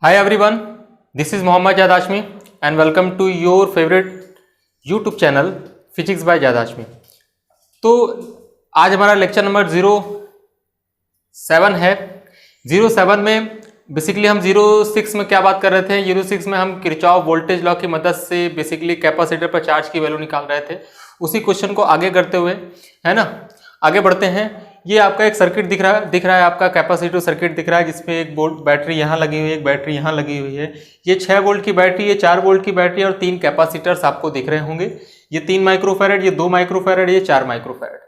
Hi everyone, this is Mohammad Jad Hashmi and welcome to your favorite YouTube channel Physics by Jad Hashmi। तो आज हमारा lecture number 07 है। 07 में basically हम 06 में क्या बात कर रहे थे? 06 में हम किरचॉफ वोल्टेज लॉ की मदद से बेसिकली कैपेसिटर पर चार्ज की वैल्यू निकाल रहे थे। उसी क्वेश्चन को आगे करते हुए, है ना, आगे बढ़ते हैं। ये आपका एक सर्किट दिख रहा है आपका कैपेसिटर सर्किट दिख रहा है, जिसमें एक वोल्ट बैटरी यहाँ लगी हुई है, एक बैटरी यहाँ लगी हुई है। ये 6 वोल्ट की बैटरी, ये 4 वोल्ट की बैटरी और 3 कैपेसिटर्स आपको दिख रहे होंगे। ये 3 माइक्रोफैरड, ये 2 माइक्रोफैरड, ये 4 माइक्रोफैरड।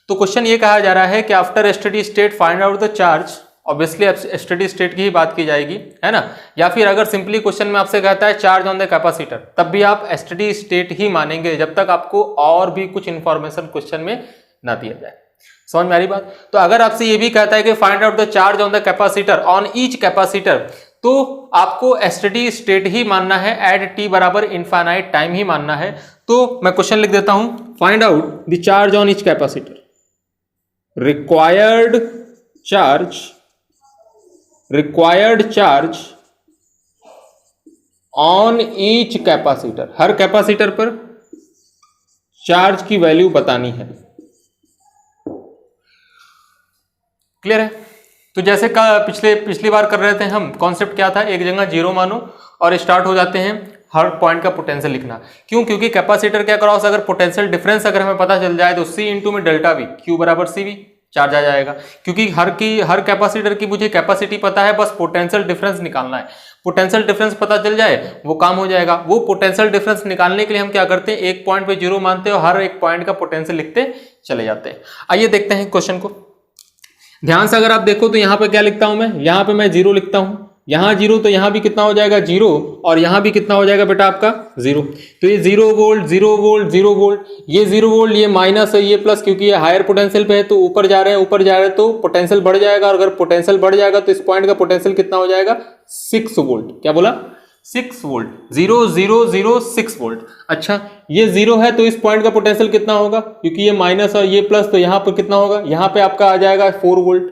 तो क्वेश्चन ये कहा जा रहा है कि after steady state find out the charge. Obviously steady state की ही बात की जाएगी, है ना। या फिर अगर सिंपली क्वेश्चन में आपसे कहता है चार्ज ऑन द कैपेसिटर, तब भी आप स्टेडी स्टेट ही मानेंगे जब तक आपको और भी कुछ इंफॉर्मेशन क्वेश्चन में ना दिया जाए। समझ में आ रही बात? तो अगर आपसे ये भी कहता है कि find out the charge on the capacitor on each capacitor, तो आपको स्टेडी स्टेट ही मानना है, एट टी बराबर इनफाइनाइट टाइम ही मानना है। तो मैं क्वेश्चन लिख देता हूं, find out the charge on each capacitor. Required charge on each capacitor, her capacitor पर चार्ज की वैल्यू बतानी है। क्लियर है? तो जैसे पिछली बार कर रहे थे हम, कॉन्सेप्ट क्या था? एक जगह जीरो मानो और स्टार्ट हो जाते हैं हर पॉइंट का पोटेंशियल लिखना। क्यों? क्योंकि कैपेसिटर के अक्रॉस अगर पोटेंशियल डिफरेंस अगर हमें पता चल जाए तो C इंटू में डेल्टा V, Q बराबर CV, चार्ज आ जाएगा। क्योंकि हर कैपेसिटर की मुझे कैपेसिटी पता है, बस पोटेंशियल डिफरेंस निकालना है। पोटेंशियल डिफरेंस पता चल जाए वो काम हो जाएगा। वो पोटेंशियल डिफरेंस निकालने के लिए हम क्या करते हैं, एक पॉइंट पे जीरो मानते हैं और हर एक पॉइंट का पोटेंशियल लिखते चले जाते हैं। आइए देखते हैं क्वेश्चन को ध्यान से। अगर आप देखो तो यहाँ पे क्या लिखता हूं मैं, यहाँ पे मैं जीरो लिखता हूं, यहाँ जीरो, तो यहाँ भी कितना हो जाएगा जीरो, और यहाँ भी कितना हो जाएगा बेटा आपका जीरो। तो ये 0 वोल्ट 0 वोल्ट 0 वोल्ट, ये 0 वोल्ट, ये माइनस है, ये प्लस, क्योंकि ये हायर पोटेंशियल पे है तो ऊपर जा रहे हैं तो पोटेंशियल बढ़ जाएगा। और अगर पोटेंशियल बढ़ जाएगा तो इस पॉइंट का पोटेंशियल कितना हो जाएगा 6 वोल्ट। क्या बोला? 6 वोल्ट, 0 0 0 6 वोल्ट। अच्छा, ये 0 है तो इस पॉइंट का पोटेंशियल कितना होगा? क्योंकि ये माइनस और ये प्लस, तो यहाँ पर कितना होगा? यहाँ पे आपका आ जाएगा 4 वोल्ट।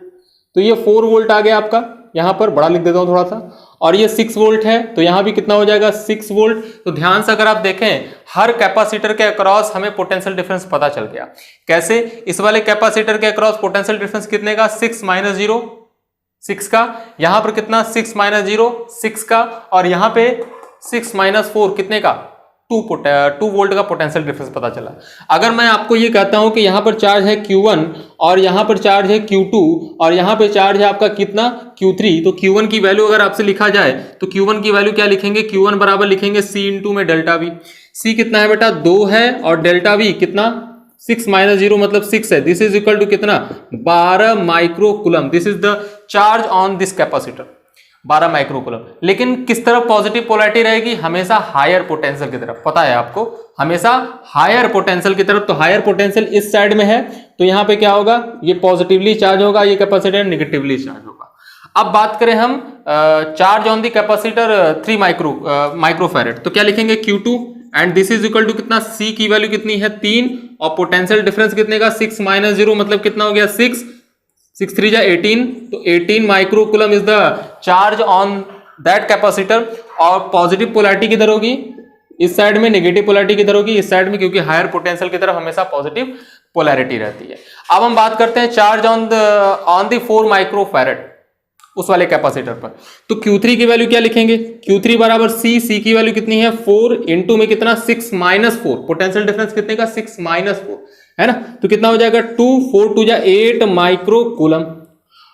तो ये 4 वोल्ट आ गया आपका, यहाँ पर बड़ा लिख देता हूँ थोड़ा सा। और ये 6 वोल्ट है तो यहाँ भी कितना हो जाएगा 6 वोल्ट। तो ध्यान से अगर आप देखें, हर कैपेसिटर के अक्रॉस हमें पोटेंशियल डिफरेंस पता चल गया। कैसे? इस वाले कैपेसिटर के अक्रॉस पोटेंशियल डिफरेंस कितने का? 6 माइनस 0 6 का। यहां पर कितना? 6 माइनस 0 6 का। और यहां पे 6 माइनस 4 कितने का? 2 वोल्ट का पोटेंशियल डिफरेंस पता चला। अगर मैं आपको ये कहता हूं कि यहां पर चार्ज है Q1 और यहां पर चार्ज है Q2 और यहां पे चार्ज है आपका कितना? Q3, तो Q1 की वैल्यू अगर आपसे लिखा जाए तो Q1 की वैल्यू क्या लिखेंगे? Q1 बराबर लिखेंगे C इंटू में डेल्टा V। C कितना है बेटा? 2 है, और डेल्टा V कितना? 6 माइनस 0 मतलब 6 है। दिस इज इक्वल टू कितना? 12 microcoulomb. This is the charge on this capacitor, 12 microcoulomb. लेकिन किस तरफ पॉजिटिव पोलैरिटी रहेगी? हमेशा हायर पोटेंशियल की तरफ। पता है आपको, हमेशा हायर पोटेंशियल की तरफ। तो हायर पोटेंशियल इस साइड में है तो यहाँ पे क्या होगा? ये पॉजिटिवली चार्ज होगा, ये कैपेसिटर नेगेटिवली चार्ज होगा। अब बात करें हम charge on the capacitor 3 microfarad, तो क्या लिखेंगे? Q2 and this is equal to कितना? C की वैल्यू कितनी है? 3, और पोटेंशियल डिफरेंस कितने का? 6 माइनस 0 मतलब कितना हो गया? 6 6 3 जा 18, तो 18 microcoulomb is the charge on that capacitor. और पॉजिटिव पोलैरिटी किधर होगी? इस साइड में। नेगेटिव पोलैरिटी किधर होगी? इस साइड में, क्योंकि हायर पोटेंशियल की तरफ हमेशा पॉजिटिव पोलैरिटी रहती है। अब हम बात करते हैं चार्ज ऑन द 4 माइक्रोफैरड, उस वाले कैपेसिटर पर। तो Q3 की वैल्यू क्या लिखेंगे? Q3 बराबर C की वैल्यू कितनी है? 4 इंटू में कितना? 6 माइनस 4, पोटेंशियल डिफरेंस कितने का? 6 माइनस 4, है ना। तो कितना हो जाएगा? 2 4 2 जा 8 माइक्रोकूलम।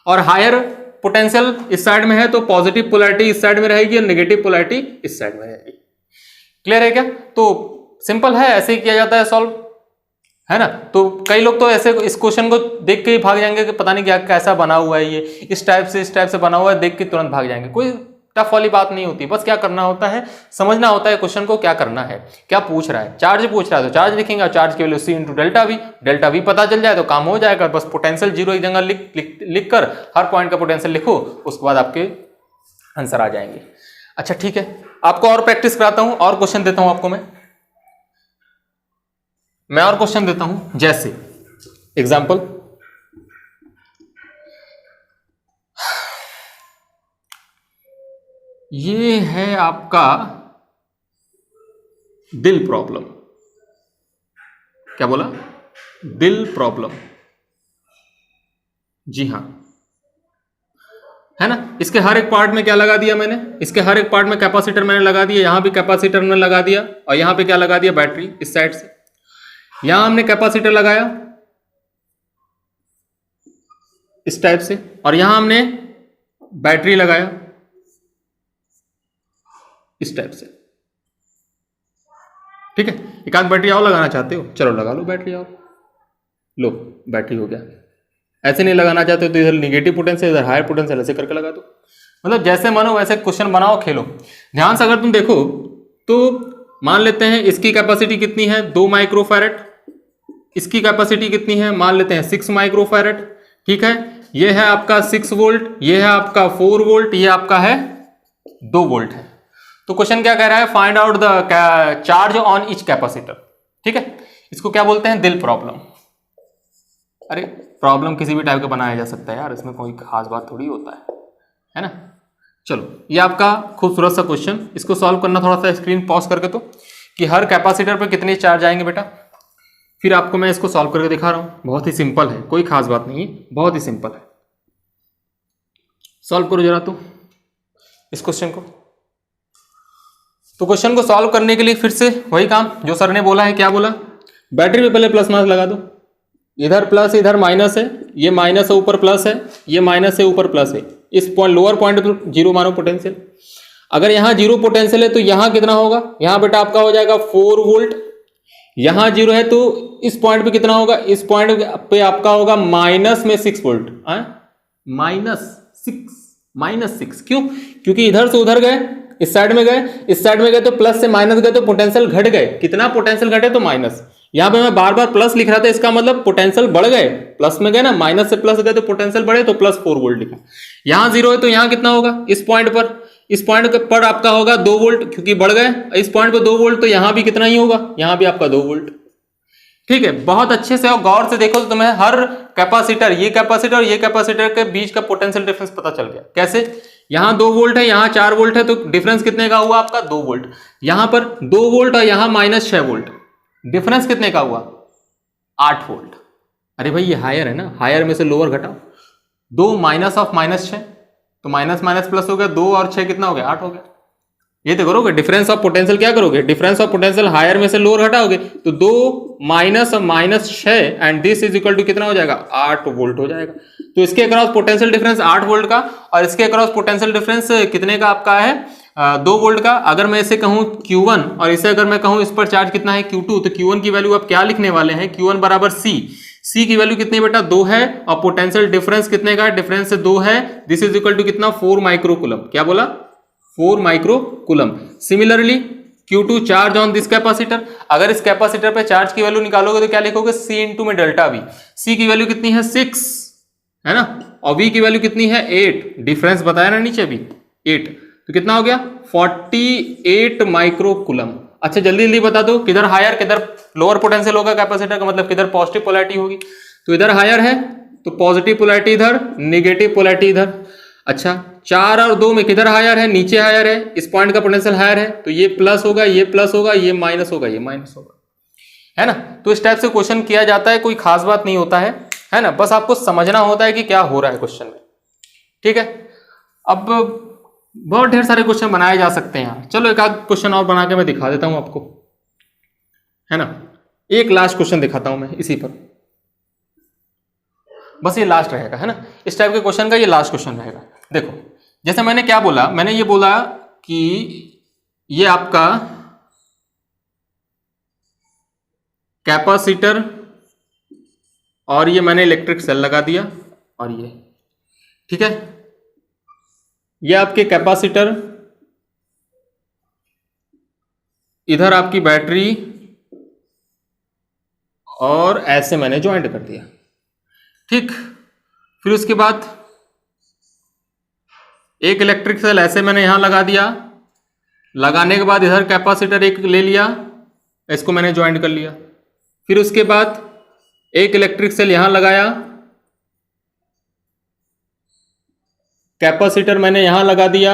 और हायर पोटेंशियल इस साइड में है तो पॉजिटिव पोलैरिटी इस साइड में रहेगी और नेगेटिव पोलैरिटी इस साइड में रहेगी। क्लियर है क्या? तो सिंपल है, ऐसे ही किया जाता है सॉल्व, है ना। तो कई लोग तो ऐसे इस क्वेश्चन को देख के ही भाग जाएंगे कि पता नहीं क्या कैसा बना हुआ है, ये इस टाइप से बना हुआ है, देख के तुरंत भाग जाएंगे। कोई टफ वाली बात नहीं होती, बस क्या करना होता है, समझना होता है क्वेश्चन को क्या करना है, क्या पूछ रहा है। चार्ज पूछ रहा है तो चार्ज लिखेंगे, और चार्ज की value C into delta V पता चल जाए तो काम हो जाएगा। बस पोटेंशियल जीरो एक जगह लिख कर हर पॉइंट का पोटेंशियल लिखो, उसके बाद आपके आंसर आ जाएंगे। अच्छा ठीक है, आपको और प्रैक्टिस कराता हूं, और क्वेश्चन देता हूं आपको मैं और क्वेश्चन देता हूं। जैसे एग्जाम्पल, ये है आपका दिल प्रॉब्लम। क्या बोला? दिल प्रॉब्लम। जी हाँ, है ना। इसके हर एक पार्ट में क्या लगा दिया मैंने? इसके हर एक पार्ट में कैपेसिटर मैंने लगा दिया। यहां भी कैपेसिटर मैंने लगा दिया और यहां पे क्या लगा दिया? बैटरी इस साइड से। यहां हमने कैपेसिटर लगाया इस टाइप से और यहां हमने बैटरी लगाया इस टाइप से। ठीक है, एक आध बैटरी और लगाना चाहते हो, चलो लगा लो बैटरी और। लो, बैटरी हो गया। ऐसे नहीं लगाना चाहते हो तो इधर निगेटिव पोटेंशियल, इधर हायर पोटेंशियल, ऐसे करके लगा दो। मतलब जैसे मानो वैसे क्वेश्चन बनाओ, खेलो। ध्यान से अगर तुम देखो तो मान लेते हैं इसकी कैपेसिटी कितनी है? 2 माइक्रोफैरेड। इसकी कैपेसिटी कितनी है? मान लेते हैं 6 माइक्रोफैरेड। ठीक है, ये है आपका 6 वोल्ट, ये है आपका 4 वोल्ट, ये आपका है 2 वोल्ट है। तो क्वेश्चन क्या कह रहा है? Find out the charge on each capacitor. ठीक है, इसको क्या बोलते हैं? दिल प्रॉब्लम। अरे प्रॉब्लम किसी भी टाइप का बनाया जा सकता है यार, इसमें कोई खास बात थोड़ी होता है ना। चलो, ये आपका खूबसूरत सा क्वेश्चन, इसको सॉल्व करना थोड़ा सा स्क्रीन पॉज करके तो, कि हर कैपेसिटर पे कितने चार्ज आएंगे बेटा। फिर आपको मैं इसको सॉल्व करके दिखा रहा हूं। बहुत ही सिंपल है, कोई खास बात नहीं है, बहुत ही सिंपल है। सॉल्व करो जरा तो इस क्वेश्चन को। तो क्वेश्चन को सॉल्व करने के लिए फिर से वही काम जो सर ने बोला है। क्या बोला? बैटरी में पहले प्लस माइनस लगा दो। इधर प्लस इधर माइनस है, ये माइनस है ऊपर प्लस है, ये माइनस है ऊपर प्लस है। इस पॉइंट लोअर पॉइंट पर जीरो मानो पोटेंशियल। अगर यहां जीरो पोटेंशियल है तो यहां कितना होगा? यहां बेटा आपका हो जाएगा 4 वोल्ट। यहां जीरो है तो इस पॉइंट पे कितना होगा? इस पॉइंट पे आपका होगा माइनस में 6 वोल्ट। -6 क्यों? क्योंकि इधर से उधर गए, इस साइड में गए, इस साइड में गए तो प्लस से माइनस गए तो पोटेंशियल घट गए। कितना पोटेंशियल घटे? तो माइनस। यहां पे मैं बार बार प्लस लिख रहा था, इसका मतलब पोटेंशियल बढ़ गए। प्लस में गए ना, माइनस से प्लस गए तो पोटेंशियल बढ़े, तो प्लस 4 वोल्ट लिखा। यहां जीरो है तो यहां कितना होगा? इस पॉइंट पर आपका होगा 2 वोल्ट, क्योंकि बढ़ गए। इस पॉइंट पर 2 वोल्ट तो यहां भी कितना ही होगा? यहां भी आपका 2 वोल्ट। ठीक है, बहुत अच्छे से और गौर से देखो तो तुम्हें हर कैपेसिटर, ये कैपेसिटर और ये कैपेसिटर के बीच का पोटेंशियल डिफरेंस पता चल गया। कैसे? यहां 2 वोल्ट है, यहां 4 वोल्ट है, तो डिफरेंस कितने का हुआ आपका? 2 वोल्ट। यहां पर 2 वोल्ट और यहां -6 वोल्ट, डिफरेंस कितने का हुआ? 8 वोल्ट। अरे भाई ये हायर है ना, हायर में से लोअर घटाओ। 2 माइनस ऑफ -6 तो माइनस माइनस प्लस हो गया, 2 और 6 कितना हो गया? 8 हो गया। ये तो करोगे डिफरेंस ऑफ पोटेंशियल, क्या करोगे? डिफरेंस ऑफ पोटेंशियल हायर में से लोअर घटाओगे तो 2 माइनस और -6 and this is equal to कितना हो जाएगा? 8 वोल्ट हो जाएगा। तो इसके अक्रॉस पोटेंशियल डिफरेंस 8 वोल्ट का और इसके अक्रॉस पोटेंशियल डिफरेंस कितने का आपका है? 2 वोल्ट का। अगर मैं इसे कहूं Q1 और इसे अगर मैं कहूं इस पर चार्ज कितना है? Q2, तो Q1 की वैल्यू आप क्या लिखने वाले हैं? Q1 बराबर C की वैल्यू कितनी बेटा? 2 है और पोटेंशियल डिफरेंस कितने का? डिफरेंस से 2 है। दिस इज इक्वल टू कितना? 4 माइक्रोकूलम। क्या बोला? 4 microcoulomb. Similarly Q2 charge on this capacitor. अगर इस कैपेसिटर पे चार्ज की वैल्यू निकालोगे तो क्या लिखोगे? C इंटू में डेल्टा V। C की वैल्यू कितनी है? 6 है ना, और V की वैल्यू कितनी है? 8। डिफरेंस बताया ना नीचे भी 8, तो कितना हो गया? 48 माइक्रोकूलम। अच्छा जल्दी जल्दी बता दो, किधर हायर किधर लोअर पोटेंशियल होगा कैपेसिटर का? मतलब किधर पॉजिटिव पोलैरिटी होगी? तो इधर हायर है तो पॉजिटिव पोलैरिटी इधर, नेगेटिव पोलैरिटी इधर। अच्छा 4 और 2 में किधर हायर है? नीचे हायर है, इस पॉइंट का पोटेंशियल हायर है, तो ये प्लस होगा, ये प्लस होगा, ये माइनस होगा, ये माइनस होगा, है ना। तो इस टाइप से क्वेश्चन किया जाता है, कोई खास बात नहीं होता है ना। बस आपको समझना होता है कि क्या हो रहा है क्वेश्चन में। ठीक है, अब बहुत ढेर सारे क्वेश्चन बनाए जा सकते हैं यहाँ। चलो एक आध क्वेश्चन और बना के मैं दिखा देता हूं आपको, है ना। एक लास्ट क्वेश्चन दिखाता हूं मैं इसी पर, बस ये लास्ट रहेगा, है ना। इस टाइप के क्वेश्चन का ये लास्ट क्वेश्चन रहेगा। देखो जैसे मैंने क्या बोला, मैंने ये बोला कि ये आपका कैपेसिटर और ये मैंने इलेक्ट्रिक सेल लगा दिया और ये, ठीक है, ये आपके कैपेसिटर, इधर आपकी बैटरी और ऐसे मैंने ज्वाइंट कर दिया। ठीक, फिर उसके बाद एक इलेक्ट्रिक सेल ऐसे मैंने यहां लगा दिया। लगाने के बाद इधर कैपेसिटर एक ले लिया, इसको मैंने ज्वाइंट कर लिया। फिर उसके बाद एक इलेक्ट्रिक सेल यहां लगाया, कैपेसिटर मैंने यहां लगा दिया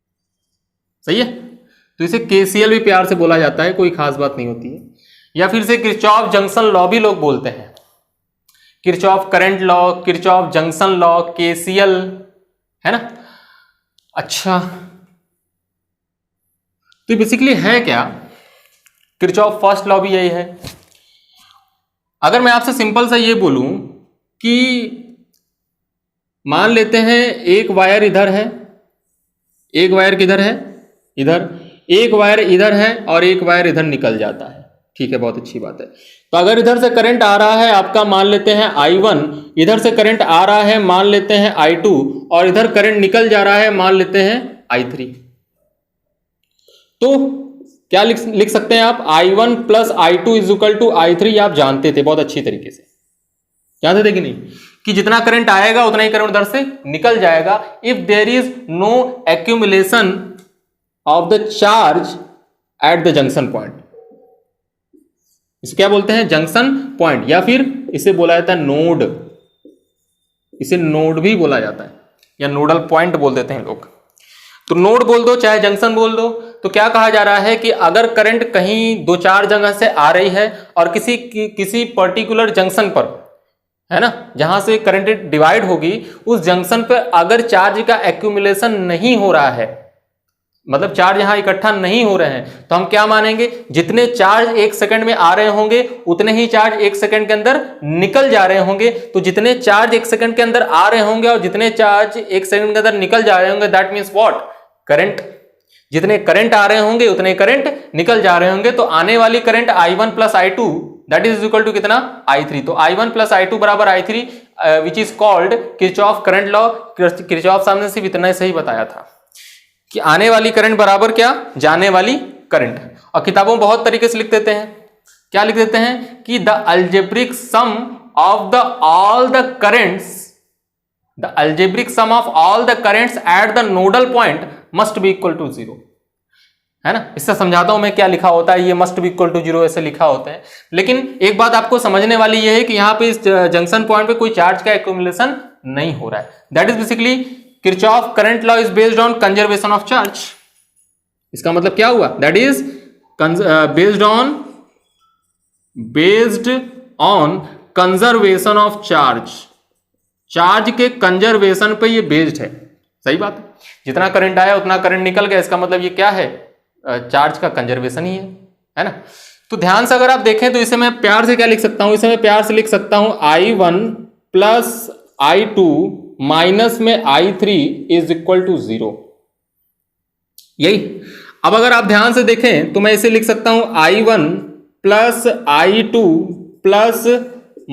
सही है। तो इसे केसीएल भी प्यार से बोला जाता है, कोई खास बात नहीं होती है। या फिर इसे किरचॉफ जंक्शन लॉ भी लोग बोलते हैं, Kirchhoff current law, Kirchhoff junction law, KCL, है ना। अच्छा, तो बेसिकली है क्या, किरचॉफ फर्स्ट लॉ भी यही है। अगर मैं आपसे सिंपल सा ये बोलूं कि मान लेते हैं एक वायर इधर है, एक वायर किधर है, इधर, एक वायर इधर है और एक वायर इधर निकल जाता है, ठीक है, बहुत अच्छी बात है। तो अगर इधर से करंट आ रहा है आपका, मान लेते हैं I1, इधर से करंट आ रहा है मान लेते हैं I2, और इधर करंट निकल जा रहा है मान लेते हैं I3, तो क्या लिख सकते हैं आप, I1 plus I2 is equal to I3। आप जानते थे बहुत अच्छी तरीके से, जानते थे कि नहीं, कि जितना करंट आएगा उतना ही करंट उधर से निकल जाएगा if there is no accumulation of the charge at the junction point. इसे क्या बोलते हैं, जंक्शन पॉइंट, या फिर इसे बोला जाता है नोड, इसे नोड भी बोला जाता है या नोडल पॉइंट बोल देते हैं लोग। तो नोड बोल दो चाहे जंक्शन बोल दो। तो क्या कहा जा रहा है कि अगर करंट कहीं दो चार जगह से आ रही है और किसी पर्टिकुलर जंक्शन पर, है ना, जहां से करंट डिवाइड होगी, उस जंक्शन पर अगर चार्ज का एक्यूमुलेशन नहीं हो रहा है, मतलब चार्ज यहां इकट्ठा नहीं हो रहे हैं, तो हम क्या मानेंगे, जितने चार्ज एक सेकंड में आ रहे होंगे उतने ही चार्ज एक सेकंड के अंदर निकल जा रहे होंगे। तो जितने चार्ज एक सेकंड के अंदर आ रहे होंगे और जितने चार्ज एक सेकंड के अंदर निकल जा रहे होंगे, दैट मीन्स व्हाट, करंट। जितने करंट आ रहे होंगे उतने करंट निकल जा रहे होंगे। तो आने वाली current I1 plus I2 that is equal to कितना, I3। तो I1 प्लस I2 बराबर I3 which is called Kirchhoff current law. Kirchhoff सामने सिर्फ इतना सही बताया था कि आने वाली करंट बराबर क्या, जाने वाली करंट। और किताबों में बहुत तरीके से लिख देते हैं, क्या लिख देते हैं कि the algebraic sum of the all the currents, the algebraic sum of all the currents at the nodal point must be equal to 0, है ना। इससे समझाता हूं मैं क्या लिखा होता है, ये मस्ट बी इक्वल टू 0 ऐसे लिखा होता है। लेकिन एक बात आपको समझने वाली ये है कि यहां पे इस जंक्शन पॉइंट पे कोई चार्ज का एक्यूमुलेशन नहीं हो रहा है। That is basically Kirchhoff current law is based on conservation of charge. इसका मतलब क्या हुआ, that is based on conservation of charge. Charge के कंजर्वेशन पे ये बेस्ड है, सही बात है। जितना करंट आया उतना करंट निकल गया, इसका मतलब ये क्या है, चार्ज का कंजर्वेशन ही है ना। तो ध्यान से अगर आप देखें तो इसे मैं प्यार से क्या लिख सकता हूं, इसे मैं प्यार से लिख सकता हूं I1 प्लस I2 माइनस में I3 इज इक्वल टू 0, यही। अब अगर आप ध्यान से देखें तो मैं इसे लिख सकता हूं I1 plus I2 plus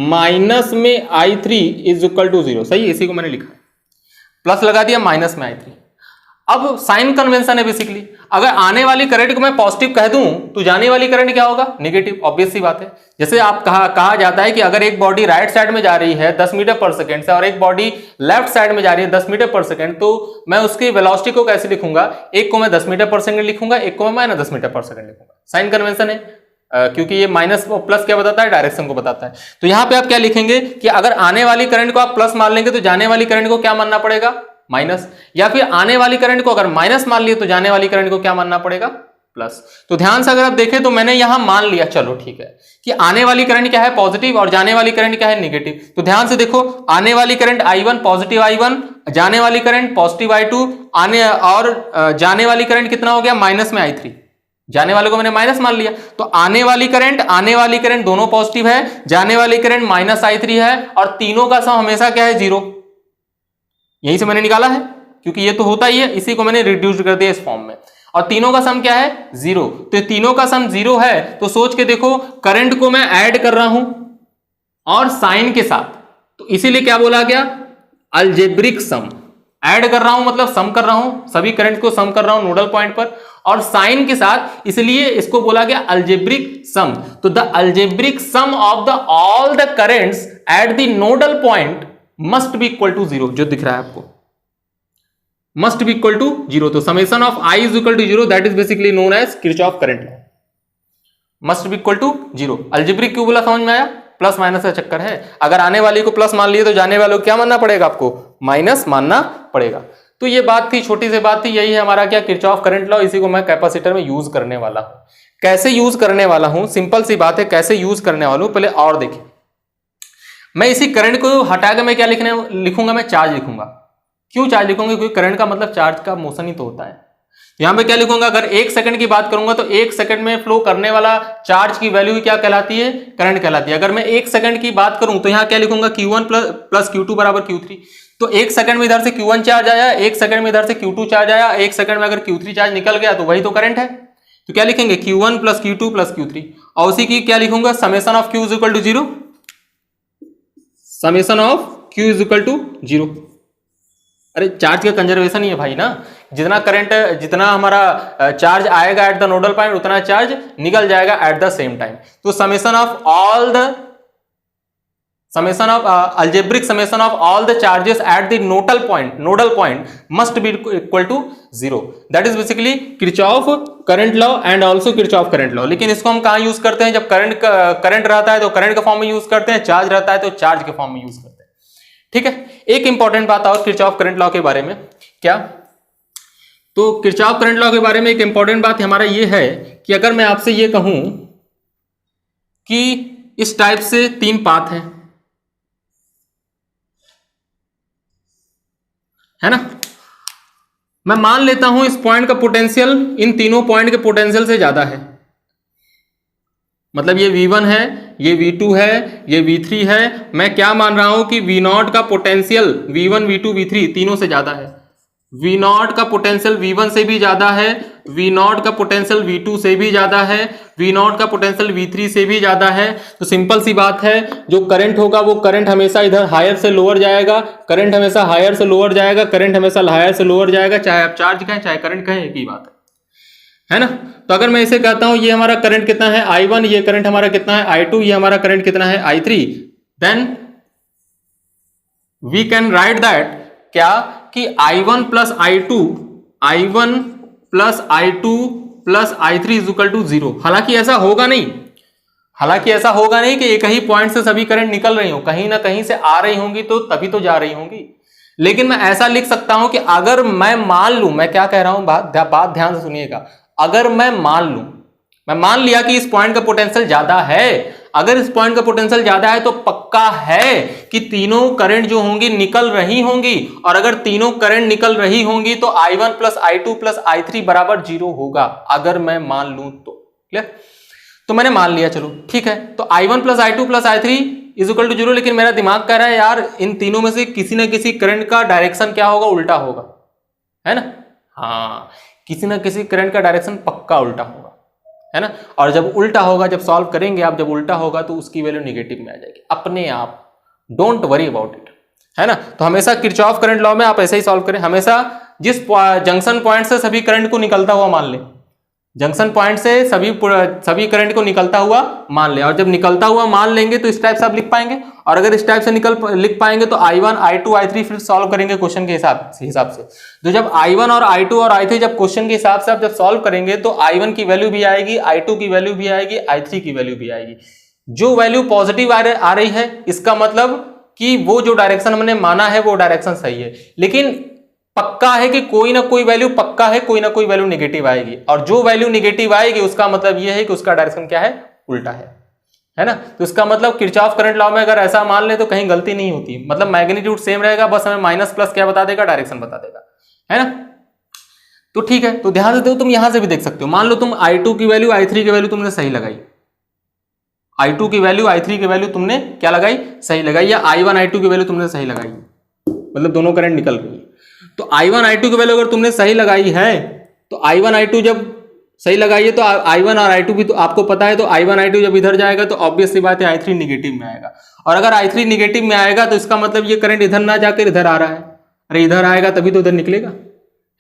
minus में I3 इज इक्वल टू 0, सही, इसी को मैंने लिखा, प्लस लगा दिया, माइनस में I3। अब साइन कन्वेंशन है बेसिकली, अगर आने वाली करंट को मैं पॉजिटिव कह दूं तो जाने वाली करंट क्या होगा, नेगेटिव, ऑब्वियस सी बात है। जैसे आप कहा जाता है कि अगर एक बॉडी राइट साइड में जा रही है 10 मीटर पर सेकंड से और एक बॉडी लेफ्ट साइड में जा रही है 10 मीटर पर सेकंड, तो मैं उसकी वेलोसिटी को कैसे लिखूंगा, एक को मैं 10 मीटर पर सेकंड लिखूंगा, एक को मैं -10 मीटर पर सेकंड लिखूंगा। साइन कन्वेंशन है, क्योंकि ये माइनस और प्लस क्या बताता है, डायरेक्शन को बताता है। तो यहां पे आप क्या लिखेंगे कि अगर आने वाली करंट को आप प्लस मान लेंगे तो जाने वाली करंट को क्या मानना पड़ेगा, माइनस, या फिर आने वाली करंट को अगर माइनस मान लिए तो जाने वाली करंट को क्या मानना पड़ेगा, प्लस। तो ध्यान से अगर आप देखें तो मैंने यहां मान लिया, चलो ठीक है, कि आने वाली करंट क्या है, पॉजिटिव, और जाने वाली करंट क्या है, नेगेटिव। तो ध्यान से देखो, आने वाली करंट I1 पॉजिटिव I1, जाने वाली करंट पॉजिटिव I2, और जाने वाली करंट कितना हो गया, माइनस में I3। जाने वाले को मैंने माइनस मान लिया, तो आने वाली करंट दोनों पॉजिटिव है, जाने वाली करंट माइनस I3 है, और तीनों का सम हमेशा क्या है, 0। यहीं से मैंने निकाला है, क्योंकि ये तो होता ही है, इसी को मैंने रिड्यूस कर दिया इस फॉर्म में, और तीनों का सम क्या है, 0। तो तीनों का सम 0 है, तो सोच के देखो, करंट को मैं ऐड कर रहा हूं और साइन के साथ, तो इसीलिए क्या बोला गया, अलजेब्रिक सम। ऐड कर रहा हूं मतलब सम कर रहा हूं, सभी करंट को सम कर रहा हूं नोडल पॉइंट पर, और साइन के साथ, इसलिए इसको बोला गया अलजेब्रिक सम। तो the algebraic sum of the all the currents at the nodal point must be equal to 0, जो दिख रहा है आपको, मस्ट बी इक्वल टू 0। तो summation of I is equal to 0, that is basically known as Kirchhoff current law, must be equal to 0। Algebraic क्यों बोला, समझ में आया, प्लस माइनस का चक्कर है। अगर आने वाली को प्लस मान लिए तो जाने वाले को क्या मानना पड़ेगा, आपको माइनस मानना पड़ेगा। तो ये बात थी, छोटी सी बात थी, यही है हमारा क्या, किरचॉफ करंट लॉ। इसी को मैं कैपेसिटर में यूज करने वाला हूं। कैसे यूज करने वाला हूं, सिंपल सी बात है, कैसे यूज करने वाला हूं पहले और देखिए। मैं इसी करंट को हटा के मैं क्या लिखूंगा, मैं चार्ज लिखूंगा। क्यों चार्ज लिखूंगा, क्योंकि करंट का मतलब चार्ज का मोशन ही तो होता है। यहां पे क्या लिखूंगा, अगर 1 सेकंड की बात करूंगा तो 1 सेकंड में फ्लो करने वाला चार्ज की वैल्यू क्या कहलाती है, करंट कहलाती है। अगर मैं 1 सेकंड की बात करूं तो यहां क्या लिखूंगा, Q1 प्लस Q2 बराबर Q3। तो 1 सेकंड में इधर से Q1 चार्ज आया, 1 सेकंड में इधर से Q2 चार्ज आया, 1 सेकंड में अगर Q3 चार्ज निकल गया तो वही तो करंट है। तो क्या लिखेंगे, Q1 plus Q2 plus Q3, और उसी की क्या लिखूंगा, summation of Q is equal to 0, summation of Q is equal to 0। अरे चार्ज का कंजर्वेशन ही है भाई ना, जितना करंट, जितना हमारा चार्ज आएगा एट द नोडल पॉइंट उतना चार्ज निकल जाएगा एट द सेम टाइम। तो summation of all the algebraic summation of all the charges at the nodal point must be equal to 0. That is basically Kirchhoff current law and also Kirchhoff current law. लेकिन इसको हम कहाँ use करते हैं, जब current रहता है तो करंट के फॉर्म में यूज करते हैं, चार्ज रहता है तो चार्ज के फॉर्म में यूज करते हैं। ठीक है, एक इंपॉर्टेंट बात और किरचॉफ करंट लॉ के बारे में, क्या, तो किरचॉफ करंट लॉ के बारे में एक इंपॉर्टेंट बात हमारा ये है कि अगर मैं आपसे ये कहूं कि इस टाइप से 3 पाथ हैं, है ना, मैं मान लेता हूं इस पॉइंट का पोटेंशियल इन तीनों पॉइंट के पोटेंशियल से ज्यादा है। मतलब ये V1 है, ये V2 है, ये V3 है। मैं क्या मान रहा हूं कि V0 का पोटेंशियल V1, V2, V3 तीनों से ज्यादा है। V0 का पोटेंशियल V1 से भी ज्यादा है, V0 का पोटेंशियल V2 से भी ज्यादा है, V0 का पोटेंशियल V3 से भी ज्यादा है। तो सिंपल सी बात है, जो करंट होगा वो करंट हमेशा इधर हायर से लोअर जाएगा, करंट हमेशा हायर से लोअर जाएगा, करंट हमेशा हायर से लोअर जाएगा, चाहे आप चार्ज कहें चाहे करंट कहें, एक ही बात है ना। तो अगर मैं इसे कहता हूं ये हमारा करंट कितना है I1, ये करंट हमारा कितना है I2, ये हमारा करंट कितना है I3, then we can write that क्या कि I1 plus I2 plus I3 is equal to 0। हालांकि ऐसा होगा नहीं कि एक ही पॉइंट से सभी करंट निकल रही हो, कहीं ना कहीं से आ रही होंगी तो तभी तो जा रही होंगी। लेकिन मैं ऐसा लिख सकता हूं कि अगर मैं मान लूं, मैं क्या कह रहा हूं, बात ध्यान से सुनिएगा, अगर मैं मान लिया कि इस पॉइंट का पोटेंशियल ज्यादा है, अगर इस पॉइंट का पोटेंशियल ज्यादा है तो पक्का है कि तीनों करंट जो होंगी निकल रही होंगी, और अगर तीनों करंट निकल रही होंगी तो I1 plus I2 plus I3 बराबर 0 होगा, अगर मैं मान लूं तो। क्लियर? तो मैंने मान लिया, चलो ठीक है। तो I1 plus I2 plus I3 is equal to 0, लेकिन मेरा दिमाग कह रहा है यार इन तीनों में से किसी ना किसी करंट का डायरेक्शन क्या होगा, उल्टा होगा, है ना। हाँ, किसी ना किसी करंट का डायरेक्शन पक्का उल्टा होगा, है ना। और जब उल्टा होगा, जब सॉल्व करेंगे आप, जब उल्टा होगा तो उसकी वैल्यू निगेटिव में आ जाएगी अपने आप, डोंट वरी अबाउट इट, है ना। तो हमेशा किरचॉफ करंट लॉ में आप ऐसे ही सॉल्व करें, हमेशा जिस जंक्शन पॉइंट से सभी करंट को निकलता हुआ मान ले, जंक्शन पॉइंट से सभी करंट को निकलता हुआ मान ले, और जब निकलता हुआ मान लेंगे तो इस टाइप से आप लिख पाएंगे, और अगर इस टाइप से लिख पाएंगे तो I1, I2, I3 फिर सॉल्व करेंगे क्वेश्चन के हिसाब से। तो जब I1 और I2 और I3 जब क्वेश्चन के हिसाब से आप जब सॉल्व करेंगे तो I1 की वैल्यू भी आएगी, I2 की वैल्यू भी आएगी, I3 की वैल्यू भी आएगी। जो वैल्यू पॉजिटिव आ रही है इसका मतलब कि वो जो डायरेक्शन हमने माना है वो डायरेक्शन सही है, लेकिन पक्का है कि कोई ना कोई वैल्यू पक्का है, कोई ना कोई वैल्यू नेगेटिव आएगी, और जो वैल्यू नेगेटिव आएगी उसका मतलब यह है कि उसका डायरेक्शन क्या है, उल्टा है ना। तो इसका मतलब किरचॉफ करंट लॉ में अगर ऐसा मान ले तो कहीं गलती नहीं होती, मतलब मैग्नीट्यूड सेम रहेगा, बस हमें माइनस प्लस क्या बता देगा, डायरेक्शन बता देगा, है ना। तो ठीक है, तो ध्यान से देखो, तुम यहां से भी देख सकते हो, मान लो तुम I2 की वैल्यू I3 की वैल्यू तुमने सही लगाई, I2 की वैल्यू I3 की वैल्यू तुमने क्या लगाई, सही लगाई, या I1 I2 की वैल्यू तुमने सही लगाई, मतलब दोनों करंट निकल गई। तो I1 I2 की वैल्यू अगर तुमने सही लगाई है तो I1 I2 जब सही लगाइए तो I1 और I2 भी तो आपको पता है, तो I1 I2 जब इधर जाएगा तो ऑब्वियस सी बात है I3 निगेटिव में आएगा, और अगर I3 निगेटिव में आएगा तो इसका मतलब ये करंट इधर ना जाकर इधर आ रहा है, अरे इधर आएगा तभी तो इधर निकलेगा,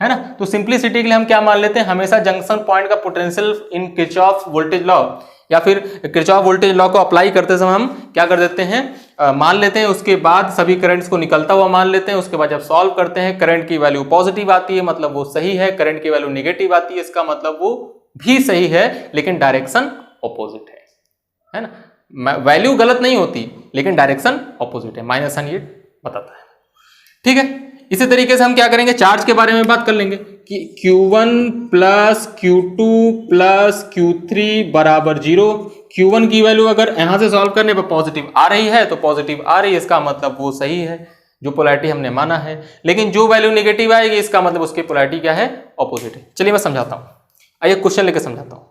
है ना। तो सिंप्लिसिटी के लिए हम क्या मान लेते हैं, हमेशा जंक्शन पॉइंट का potential in Kirchhoff voltage law या फिर किरचॉफ वोल्टेज लॉ को अप्लाई करते समय हम क्या कर देते हैं, मान लेते हैं, उसके बाद सभी करंट्स को निकलता हुआ मान लेते हैं, उसके बाद जब सॉल्व करते हैं करंट की वैल्यू पॉजिटिव आती है मतलब वो सही है, करंट की वैल्यू नेगेटिव आती है इसका मतलब वो भी सही है लेकिन डायरेक्शन ऑपोजिट है ना। वैल्यू गलत नहीं होती लेकिन डायरेक्शन ऑपोजिट है, माइनस साइन ये बताता है। ठीक है, इसी तरीके से हम क्या करेंगे, चार्ज के बारे में बात कर लेंगे कि Q1 plus Q2 plus Q3 बराबर 0। Q1 की वैल्यू अगर यहां से सॉल्व करने पर पॉजिटिव आ रही है तो पॉजिटिव आ रही है, इसका मतलब वो सही है, जो पोलैरिटी हमने माना है। लेकिन जो वैल्यू नेगेटिव आएगी इसका मतलब उसकी पोलैरिटी क्या है, ऑपोजिट है। चलिए मैं समझाता हूं, आइए क्वेश्चन लेकर समझाता हूं।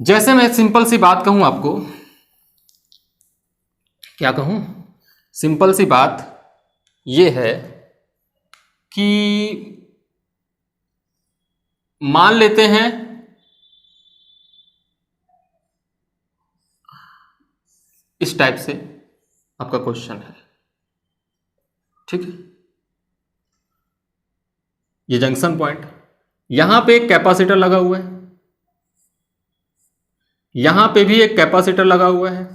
जैसे मैं सिंपल सी बात कहूं आपको, क्या कहूं, सिंपल सी बात ये है कि मान लेते हैं इस टाइप से आपका क्वेश्चन है, ठीक है। ये जंक्शन पॉइंट, यहां पे एक कैपेसिटर लगा हुआ है, यहां पे भी एक कैपेसिटर लगा हुआ है,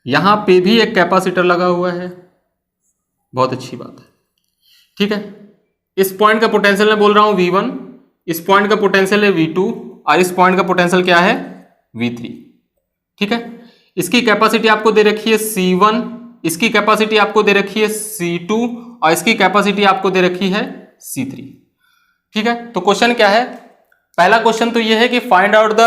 यहां पे भी एक कैपेसिटर लगा हुआ है। बहुत अच्छी बात है, ठीक है। इस पॉइंट का पोटेंशियल मैं बोल रहा हूं V1, इस पॉइंट का पोटेंशियल है V2 और इस पॉइंट का पोटेंशियल क्या है, V3, ठीक है। इसकी कैपेसिटी आपको दे रखी है C1, इसकी कैपेसिटी आपको दे रखी है C2 और इसकी कैपेसिटी आपको दे रखी है C3, ठीक है। तो क्वेश्चन क्या है, पहला क्वेश्चन तो ये है कि find out the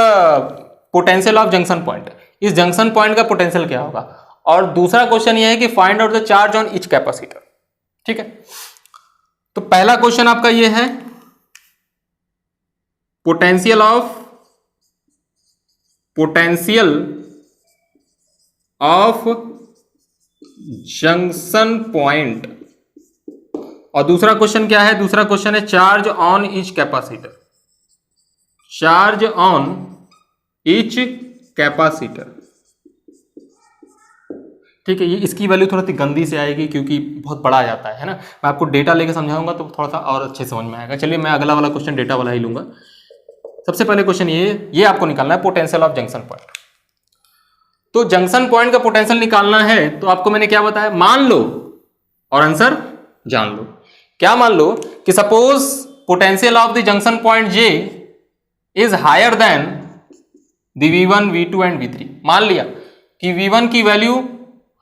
potential of junction point, इस जंक्शन पॉइंट का पोटेंशियल क्या होगा। और दूसरा क्वेश्चन ये है कि find out the charge on each capacitor, ठीक है। तो पहला क्वेश्चन आपका ये है पोटेंशियल ऑफ जंक्शन पॉइंट, और दूसरा क्वेश्चन क्या है, दूसरा क्वेश्चन है charge on each capacitor, charge on each capacitor, ठीक है। ये इसकी वैल्यू थोड़ा सी गंदी से आएगी क्योंकि बहुत बड़ा आ जाता है ना। मैं आपको डेटा लेके समझाऊंगा तो थोड़ा सा और अच्छे समझ में आएगा। चलिए मैं अगला वाला क्वेश्चन डेटा वाला ही लूंगा। सबसे पहले क्वेश्चन ये आपको निकालना है पोटेंशियल ऑफ जंक्शन पॉइंट। तो जंक्शन पॉइंट का पोटेंशियल निकालना है तो आपको मैंने क्या बताया, मान लो और आंसर जान लो। क्या मान लो कि suppose potential of the junction point J is higher than the V1, V2 and V3। मान लिया कि V1 की वैल्यू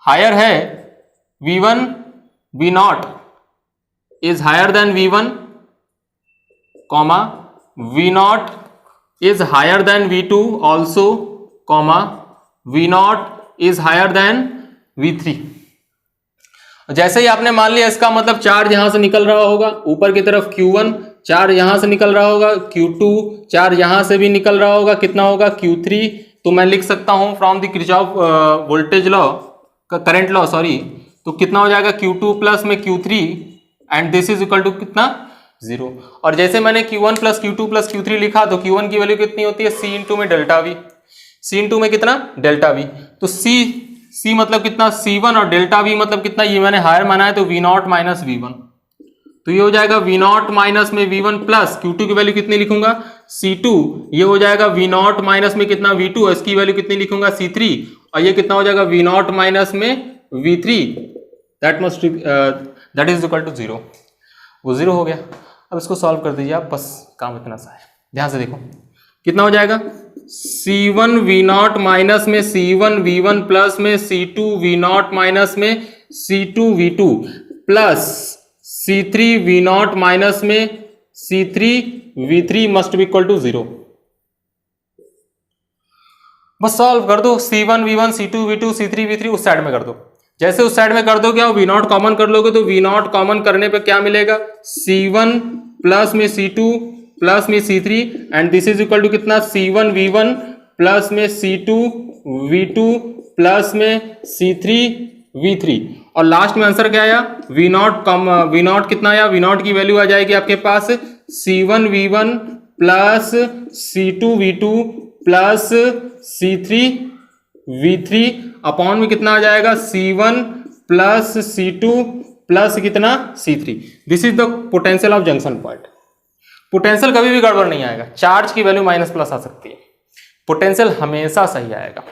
हायर है, V1 V0 is higher than V1, comma V0 is higher than V2 also, comma V0 is higher than V3। जैसे ही आपने मान लिया इसका मतलब चार्ज यहां से निकल रहा होगा ऊपर की तरफ Q1, चार्ज यहां से निकल रहा होगा Q2, चार्ज यहां से भी निकल रहा होगा, कितना होगा Q3। तो मैं लिख सकता हूं from the Kirchhoff voltage law, current law sorry, तो कितना हो जाएगा Q2 प्लस में Q3 and this is equal to कितना 0। और जैसे मैंने Q1 plus Q2 plus Q3 लिखा तो Q1 की वैल्यू कितनी होती है, C इंटू में डेल्टा V, C इंटू में कितना डेल्टा V। तो C मतलब कितना C1 और डेल्टा V मतलब कितना, ये मैंने हायर माना है तो V0 माइनस V1, तो ये हो जाएगा V0 माइनस में V1 प्लस Q2 की वैल्यू कितनी लिखूंगा C2, ये हो जाएगा V0 माइनस में कितना V2 और इसकी वैल्यू कितनी लिखूंगा C3, और ये कितना हो जाएगा V0 माइनस में V3, that is equal to 0। वो 0 हो गया। अब इसको सॉल्व कर दीजिए आप, बस काम इतना सा है। ध्यान से देखो कितना हो जाएगा, C1 V0 माइनस में C1 V1 प्लस में C2 V0 माइनस में C2 V2 plus C3 V0 minus में C3 V3 must be equal to 0। बस सॉल्व कर दो, C1 V1 C2 V2 C3 V3 उस साइड में कर दो। जैसे उस साइड में कर दो क्या, V0 कॉमन कर लोगे तो V0 कॉमन करने पे क्या मिलेगा, C1 प्लस में C2 प्लस में C3 and this is equal to कितना C1 V1 प्लस में C2 V2 प्लस में C3 V3, और लास्ट में आंसर क्या आया V0 कितना आया, V0 की वैल्यू आ जाएगी आपके पास C1 V1 plus C2 V2 plus C3 V3 upon में कितना आ जाएगा C1 प्लस C2 प्लस कितना C3। This is the potential of junction point. Potential कभी भी गड़बड़ नहीं आएगा, चार्ज की वैल्यू माइनस प्लस आ सकती है, पोटेंशियल हमेशा सही आएगा,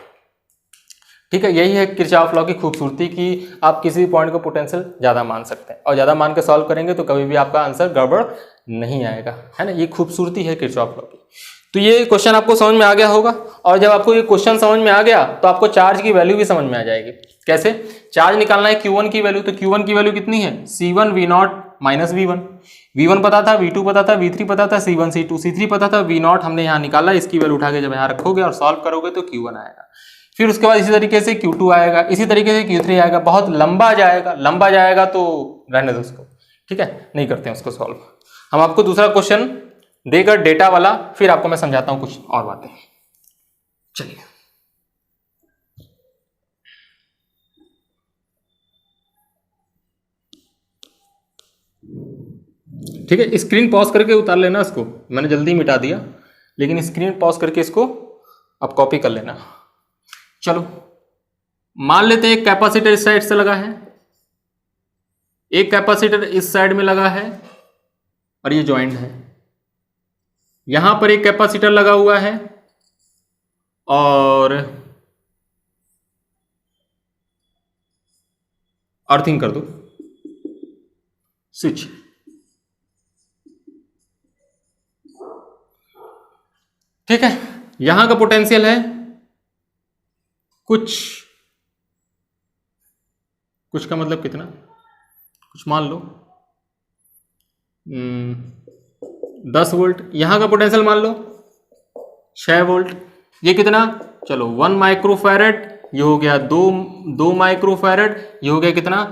ठीक है। यही है किरचॉफ लॉ की खूबसूरती कि आप किसी भी पॉइंट को पोटेंशियल ज्यादा मान सकते हैं और ज्यादा मान के सॉल्व करेंगे तो कभी भी आपका आंसर गड़बड़ नहीं आएगा, है ना। ये खूबसूरती है किरचॉफ लॉ की। तो ये क्वेश्चन आपको समझ में आ गया होगा, और जब आपको ये क्वेश्चन समझ में आ गया तो आपको चार्ज की वैल्यू भी समझ में आ जाएगी। कैसे चार्ज निकालना है Q1 की वैल्यू, तो Q1 की वैल्यू कितनी है C1 V0 minus V1, V1 पता था, V2 पता था, V3 पता था, C1 C2 C3 पता था, V0 हमने यहाँ निकाला, इसकी वैल्यू उठा के जब यहाँ रखोगे और सॉल्व करोगे तो Q1 आएगा। फिर उसके बाद इसी तरीके से Q2 आएगा, इसी तरीके से Q3 आएगा, बहुत लंबा जाएगा तो रहने दो उसको, ठीक है, नहीं करते हैं उसको सॉल्व। हम आपको दूसरा क्वेश्चन देकर डेटा वाला, फिर आपको मैं समझाता हूं कुछ और बातें। चलिए, ठीक है, स्क्रीन पॉज करके उतार लेना इसको, मैंने जल्दी मिटा दिया, लेकिन स्क्रीन पॉज करके इसको अब कॉपी कर लेना। चलो मान लेते हैं एक कैपेसिटर इस साइड से लगा है, एक कैपेसिटर इस साइड में लगा है, और ये ज्वाइंट है। यहां पर एक कैपेसिटर लगा हुआ है और अर्थिंग कर दो स्विच। ठीक है, यहां का पोटेंशियल है कुछ का मतलब कितना, कुछ मान लो 10 वोल्ट। यहां का पोटेंशियल मान लो 6 वोल्ट। ये कितना, चलो 1 माइक्रोफैरेड, ये हो गया 2 माइक्रोफैरेड, ये हो गया कितना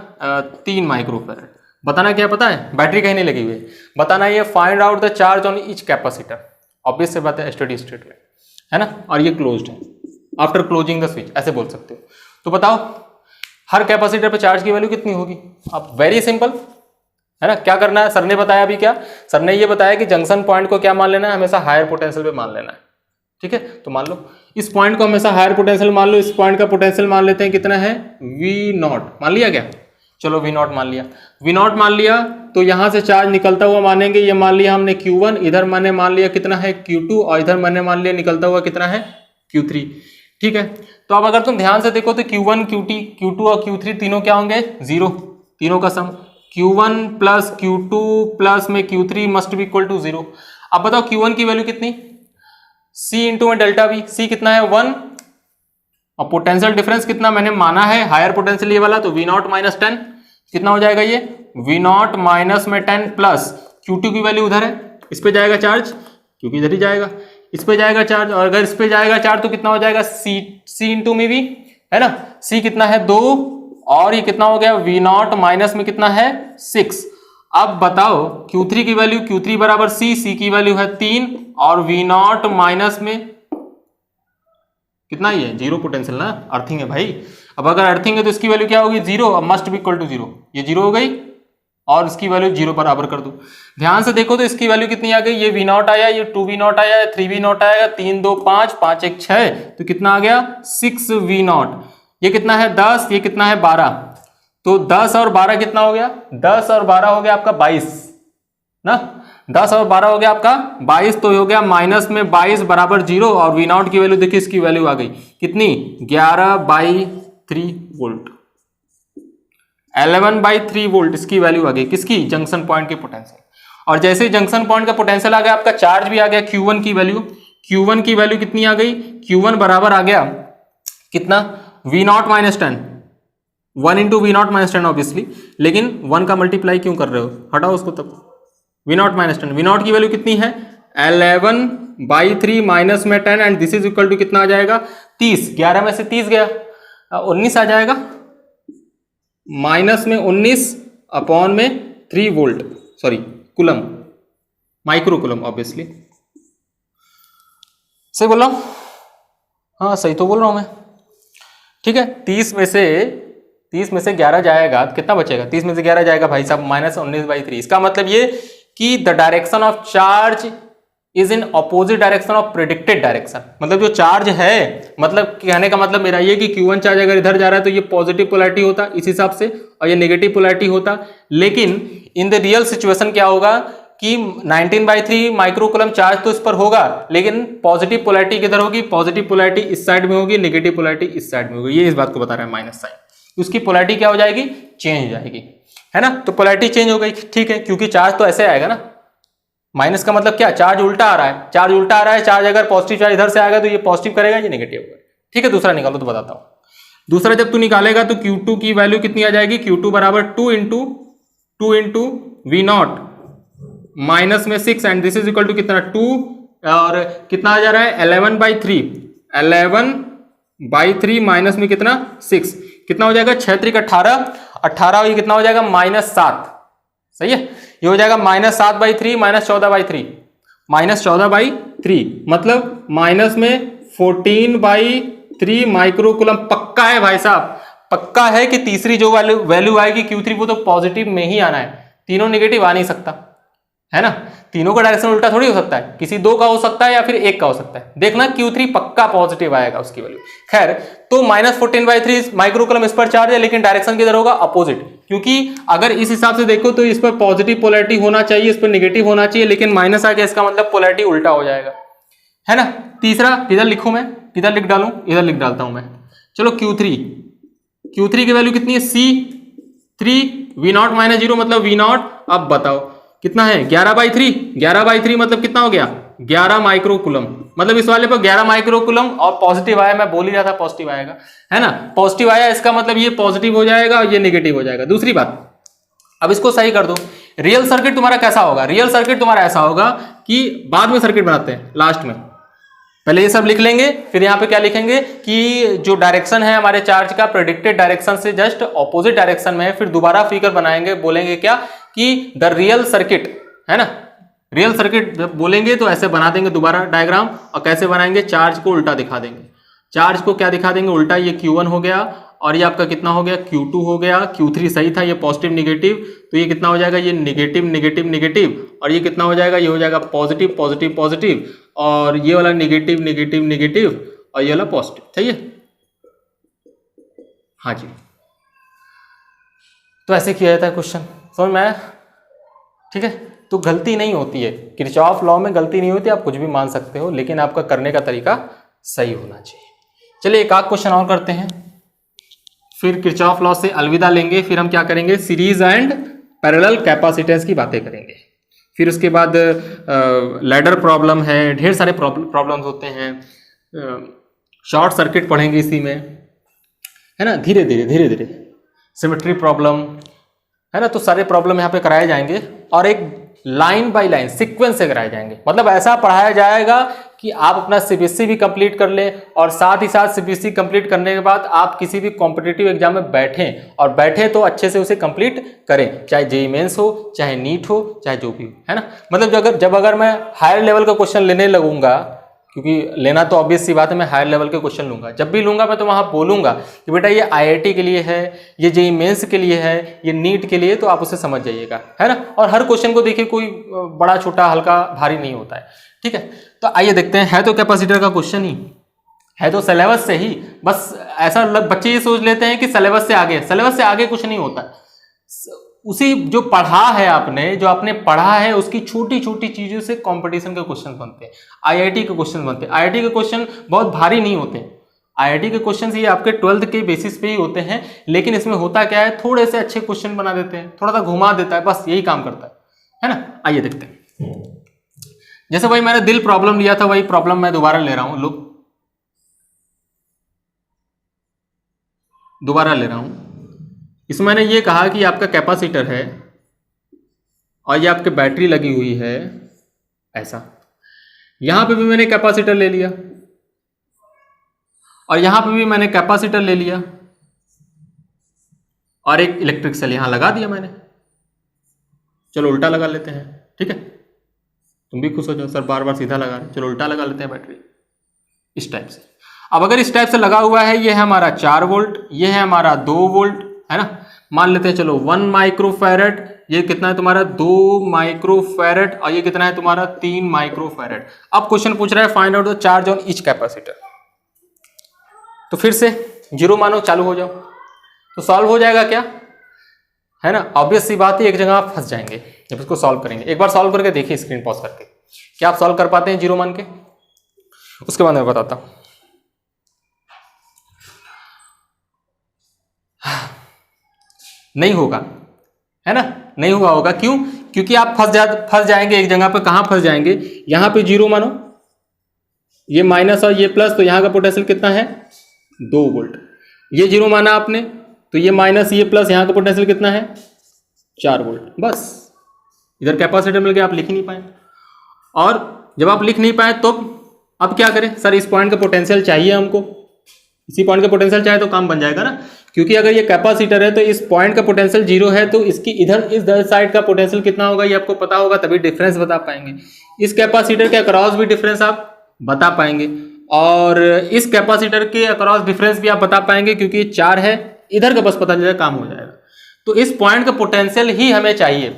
3 माइक्रोफैरेड। बताना क्या पता है, बैटरी कहीं नहीं लगी हुई है, बताना ये find out the charge on each capacitor. Obvious से बात है, स्टडी स्टेट में है ना, और ये क्लोज्ड है, आफ्टर क्लोजिंग द स्विच ऐसे बोल सकते हो। तो बताओ हर कैपेसिटर पे चार्ज की वैल्यू कितनी होगी। अब वेरी सिंपल है ना, क्या करना है, सर ने बताया अभी, क्या सर ने ये बताया कि जंक्शन पॉइंट को क्या मान लेना है, हमेशा हायर पोटेंशियल पे मान लेना है। ठीक है, तो मान लो इस पॉइंट को हमेशा हायर पोटेंशियल मान लो, इस पॉइंट का पोटेंशियल मान लेते हैं कितना है V0, मान लिया क्या, चलो V0 मान लिया, V0 मान लिया, तो यहां से चार्ज निकलता हुआ मानेंगे, ये मान लिया हमने Q1, इधर मैंने मान लिया कितना है Q2, और इधर मैंने मान लिया निकलता हुआ कितना है Q3। ठीक है, तो अब अगर तुम ध्यान से देखो तो Q1 Q2 और Q3 तीनों क्या होंगे 0, तीनों का सम Q1 प्लस Q2 प्लस में Q3 must be equal to 0। अब बताओ Q1 की वैल्यू कितनी, C इंटू में डेल्टा V, C कितना है 1, और पोटेंशियल डिफरेंस कितना मैंने माना है हायर पोटेंशियल ये वाला, तो V0 माइनस 10 कितना हो जाएगा, ये V0 माइनस में 10 प्लस Q2 की वैल्यू उधर है, इस पे जाएगा चार्ज क्योंकि इधर ही जाएगा, इस पे जाएगा चार्ज, और अगर इस पे जाएगा चार्ज तो कितना हो जाएगा C इंटू में भी है ना, C कितना है 2, और ये कितना हो गया V0 माइनस में कितना है 6। अब बताओ Q3 की वैल्यू, Q3 बराबर C की वैल्यू है 3, और V0 माइनस में कितना ही है 0 पोटेंशियल ना, अर्थिंग है भाई। अब अगर अर्थिंग है तो इसकी वैल्यू क्या होगी 0, अब मस्ट बी इक्वल टू 0, ये 0 हो गई, और इसकी वैल्यू 0 बराबर कर दो। ध्यान से देखो तो इसकी वैल्यू कितनी आ गई, ये V0 आया, ये 2V0 आया, 3V0 आएगा, 3 2 5 5 1 6, तो कितना आ गया 6V0। ये कितना है 10, ये कितना है 12, तो 10 और 12 कितना हो गया, 10 और 12 हो गया आपका 22 ना, 10 और 12 हो गया आपका 22, तो हो गया माइनस में 22 बराबर 0, और V0 की वैल्यू देखिए, इसकी वैल्यू आ गई कितनी 11/3 वोल्ट, 11/3 वोल्ट इसकी वैल्यू आ गई, किसकी, जंक्शन पॉइंट के पोटेंशियल। और जैसे जंक्शन पॉइंट का पोटेंशियल आ गया, आपका चार्ज भी आ गया, Q1 की वैल्यू, Q1 की वैल्यू कितनी आ गई, Q1 बराबर आ गया कितना V0 minus 10, 1 into V0 minus 10 obviously, लेकिन 1 का मल्टीप्लाई क्यों कर रहे हो, हटाओ उसको, तब V0 माइनस 10, V0 की वैल्यू कितनी है 11/3 माइनस में 10, and this is equal to कितना आ जाएगा 30, 11 में से 30 गया 19 आ जाएगा, माइनस में 19 अपॉन में 3 volt, sorry coulomb, micro coulomb obviously. सही बोल रहा हूं, हाँ सही तो बोल रहा हूं मैं। ठीक है, 30 में से 11 जाएगा तो कितना बचेगा, 30 में से 11 जाएगा भाई साहब -19/3। इसका मतलब ये कि the direction of charge is in opposite direction of predicted direction. मतलब जो चार्ज है, मतलब कहने का मतलब मेरा ये कि Q1 चार्ज अगर इधर जा रहा है तो ये पॉजिटिव पोलैरिटी होता इस हिसाब से, और ये नेगेटिव पोलैरिटी होता, लेकिन इन द रियल सिचुएशन क्या होगा कि 19/3 माइक्रोकूलम चार्ज तो इस पर होगा, लेकिन पॉजिटिव पोलैरिटी किधर होगी, पॉजिटिव पोलैरिटी इस साइड में होगी, नेगेटिव पोलैरिटी इस साइड में होगी। ये इस बात को बता रहा है माइनस साइन, उसकी पोलैरिटी क्या हो जाएगी, चेंज हो जाएगी, है ना। तो पोलैरिटी चेंज हो गई, ठीक है, क्योंकि चार्ज तो ऐसे आएगा ना, माइनस का मतलब क्या, चार्ज उल्टा आ रहा है, चार्ज उल्टा आ रहा है, चार्ज अगर पॉजिटिव चार्ज इधर से आएगा तो ये पॉजिटिव करेगा, ये नेगेटिव होगा। ठीक है, दूसरा निकालो तो बताता हूं। दूसरा जब तू निकालेगा तो Q2 की वैल्यू कितनी आ जाएगी, Q2 बराबर 2 इंटू वी नॉट माइनस में 6 and this is equal to कितना 2 और कितना आ जा रहा है 11/3 माइनस में कितना 6, कितना हो जाएगा 6 3 18, 18 ये कितना हो जाएगा -7, सही है, ये हो जाएगा -7/3 -14/3 -14/3 मतलब माइनस में 14/3 माइक्रोकूलम। पक्का है भाई साहब, पक्का है कि तीसरी जो वैल्यू आएगी Q3 वो तो पॉजिटिव में ही आना है, तीनों नेगेटिव आ नहीं सकता है ना, तीनों का डायरेक्शन उल्टा थोड़ी हो सकता है, किसी दो का हो सकता है या फिर एक का हो सकता है। देखना Q3 पक्का पॉजिटिव आएगा उसकी वैल्यू। खैर तो -14/3 माइक्रोकूलम इस पर चार्ज है, लेकिन डायरेक्शन किधर होगा, अपोजिट, क्योंकि अगर इस हिसाब से देखो तो इस पर पॉजिटिव पोलैरिटी होना चाहिए, इस पर नेगेटिव होना चाहिए, लेकिन माइनस आ गया, इसका मतलब पोलैरिटी उल्टा हो जाएगा, है ना। तीसरा किधर लिखूं मैं, किधर लिख डालूं, इधर लिख डालता हूं मैं। चलो Q3 की वैल्यू कितनी है C3 V0 -0 मतलब V0, अब बताओ कितना है 11/3 मतलब कितना हो गया 11 माइक्रोकूलम, मतलब इस वाले पर 11 माइक्रोकूलम और पॉजिटिव आया, मैं बोल ही रहा था पॉजिटिव आएगा, है ना, पॉजिटिव आया, इसका मतलब ये पॉजिटिव हो जाएगा और ये नेगेटिव हो जाएगा। दूसरी बात, अब इसको सही कर दो, रियल सर्किट तुम्हारा कैसा होगा, रियल सर्किट तुम्हारा ऐसा होगा कि बाद में सर्किट बनाते हैं लास्ट में, पहले ये सब लिख लेंगे, फिर यहाँ पे क्या लिखेंगे कि जो डायरेक्शन है हमारे चार्ज का प्रेडिक्टेड डायरेक्शन से जस्ट ऑपोजिट डायरेक्शन में है, फिर दोबारा फिगर बनाएंगे, बोलेंगे क्या कि द रियल सर्किट, है ना, रियल सर्किट जब बोलेंगे तो ऐसे बना देंगे दोबारा डायग्राम, और कैसे बनाएंगे, चार्ज को उल्टा दिखा देंगे, चार्ज को क्या दिखा देंगे उल्टा, ये Q1 हो गया और ये आपका कितना हो गया Q2 हो गया, Q3 सही था, ये पॉजिटिव नेगेटिव, तो ये कितना हो जाएगा, ये नेगेटिव नेगेटिव नेगेटिव, और ये कितना हो जाएगा, ये हो जाएगा पॉजिटिव पॉजिटिव पॉजिटिव, और ये वाला नेगेटिव नेगेटिव नेगेटिव, और ये वाला पॉजिटिव, सही है, हाँ जी। तो ऐसे किया जाता है क्वेश्चन, समझ में आया, ठीक है। तो गलती नहीं होती है, किरचॉफ लॉ में गलती नहीं होती, आप कुछ भी मान सकते हो, लेकिन आपका करने का तरीका सही होना चाहिए। चलिए एक आध क्वेश्चन और करते हैं, फिर किरचॉफ लॉ से अलविदा लेंगे, फिर हम क्या करेंगे, सीरीज एंड पैरेलल कैपेसिटेंस की बातें करेंगे, फिर उसके बाद लैडर प्रॉब्लम है, ढेर सारे प्रॉब्लम्स होते हैं, शॉर्ट सर्किट पढ़ेंगे इसी में, है ना, धीरे धीरे सिमेट्री प्रॉब्लम, है ना, तो सारे प्रॉब्लम यहाँ पे कराए जाएंगे, और एक लाइन बाय लाइन सीक्वेंस से कराए जाएंगे, मतलब ऐसा पढ़ाया जाएगा कि आप अपना CBSE भी कंप्लीट कर लें, और साथ ही साथ CBSE कंप्लीट करने के बाद आप किसी भी कॉम्पिटिटिव एग्जाम में बैठें, और बैठे तो अच्छे से उसे कंप्लीट करें, चाहे JEE मेंस हो, चाहे नीट हो, चाहे जो भी हो, है ना। मतलब जब अगर मैं हायर लेवल का क्वेश्चन लेने लगूंगा, क्योंकि लेना तो ऑब्वियस सी बात है, मैं हायर लेवल के क्वेश्चन लूंगा, जब भी लूंगा मैं तो वहां बोलूंगा कि बेटा ये IIT के लिए है, ये JEE मेंस के लिए है, ये नीट के लिए, तो आप उसे समझ जाइएगा, है ना। और हर क्वेश्चन को देखिए, कोई बड़ा छोटा हल्का भारी नहीं होता है, ठीक है। तो आइए देखते हैं, है तो कैपेसिटर का क्वेश्चन ही है, तो सिलेबस से ही, बस ऐसा बच्चे ये सोच लेते हैं कि सिलेबस से आगे कुछ नहीं होता, उसी जो पढ़ा है आपने, जो आपने पढ़ा है उसकी छोटी छोटी चीजों से कंपटीशन के क्वेश्चन बनते हैं, IIT के क्वेश्चन बनते हैं। IIT के क्वेश्चन बहुत भारी नहीं होते, IIT के क्वेश्चन ये आपके 12th के बेसिस पे ही होते हैं, लेकिन इसमें होता क्या है, थोड़े से अच्छे क्वेश्चन बना देते हैं, थोड़ा सा घुमा देता है, बस यही काम करता है ना। आइए देखते हैं, जैसे वही मैंने दिल प्रॉब्लम लिया था, वही प्रॉब्लम मैं दोबारा ले रहा हूं, दोबारा ले रहा हूं। इसमें मैंने ये कहा कि आपका कैपेसिटर है और ये आपके बैटरी लगी हुई है, ऐसा, यहां पे भी मैंने कैपेसिटर ले लिया और यहां पे भी मैंने कैपेसिटर ले लिया और एक इलेक्ट्रिक सेल यहां लगा दिया मैंने। चलो उल्टा लगा लेते हैं, ठीक है, तुम भी खुश हो जाओ, सर बार बार सीधा लगा रहे, चलो उल्टा लगा लेते हैं बैटरी इस टाइप से। अब अगर इस टाइप से लगा हुआ है, ये है हमारा 4 वोल्ट, ये है हमारा 2 वोल्ट, है ना, मान लेते हैं चलो 1 माइक्रोफैरड, ये कितना है तुम्हारा 2 माइक्रोफैरड, और ये कितना है तुम्हारा 3 माइक्रोफैरड। अब क्वेश्चन पूछ रहा है find out the charge on each capacitor, तो फिर से 0 मानो, चालू हो जाओ, तो सॉल्व हो जाएगा क्या, है ना, ऑब्वियस सी बात है, एक जगह आप फंस जाएंगे जब इसको सॉल्व करेंगे। एक बार सॉल्व करके देखिए स्क्रीन पॉज करके, क्या आप सॉल्व कर पाते हैं 0 मान के, उसके बाद मैं बताता हूं। नहीं होगा, है ना, नहीं हुआ होगा, क्यों, क्योंकि आप फंस जाएंगे एक जगह पे। कहां फंस जाएंगे? यहां पे 0 मानो, ये माइनस और ये प्लस, तो यहां का पोटेंशियल कितना है? 2 वोल्ट। ये 0 माना आपने, तो ये माइनस ये प्लस, यहां का पोटेंशियल कितना है? 4 वोल्ट। बस इधर कैपेसिटर मिल गया, आप लिख ही नहीं पाए। और जब आप लिख नहीं पाए तो अब क्या करें? सर इस पॉइंट का पोटेंशियल चाहिए हमको, इसी पॉइंट का पोटेंशियल चाहिए तो काम बन जाएगा ना, क्योंकि अगर ये कैपेसिटर है तो इस पॉइंट का पोटेंशियल 0 है, तो इसकी इस साइड का पोटेंशियल कितना होगा ये आपको पता होगा, तभी डिफरेंस बता पाएंगे। इस कैपेसिटर के अक्रॉस भी डिफरेंस आप बता पाएंगे, और इस कैपेसिटर के अक्रॉस डिफरेंस भी आप बता पाएंगे, क्योंकि 4 है, इधर का बस पता चल जाए काम हो जाएगा। तो इस पॉइंट का पोटेंशियल ही हमें चाहिए,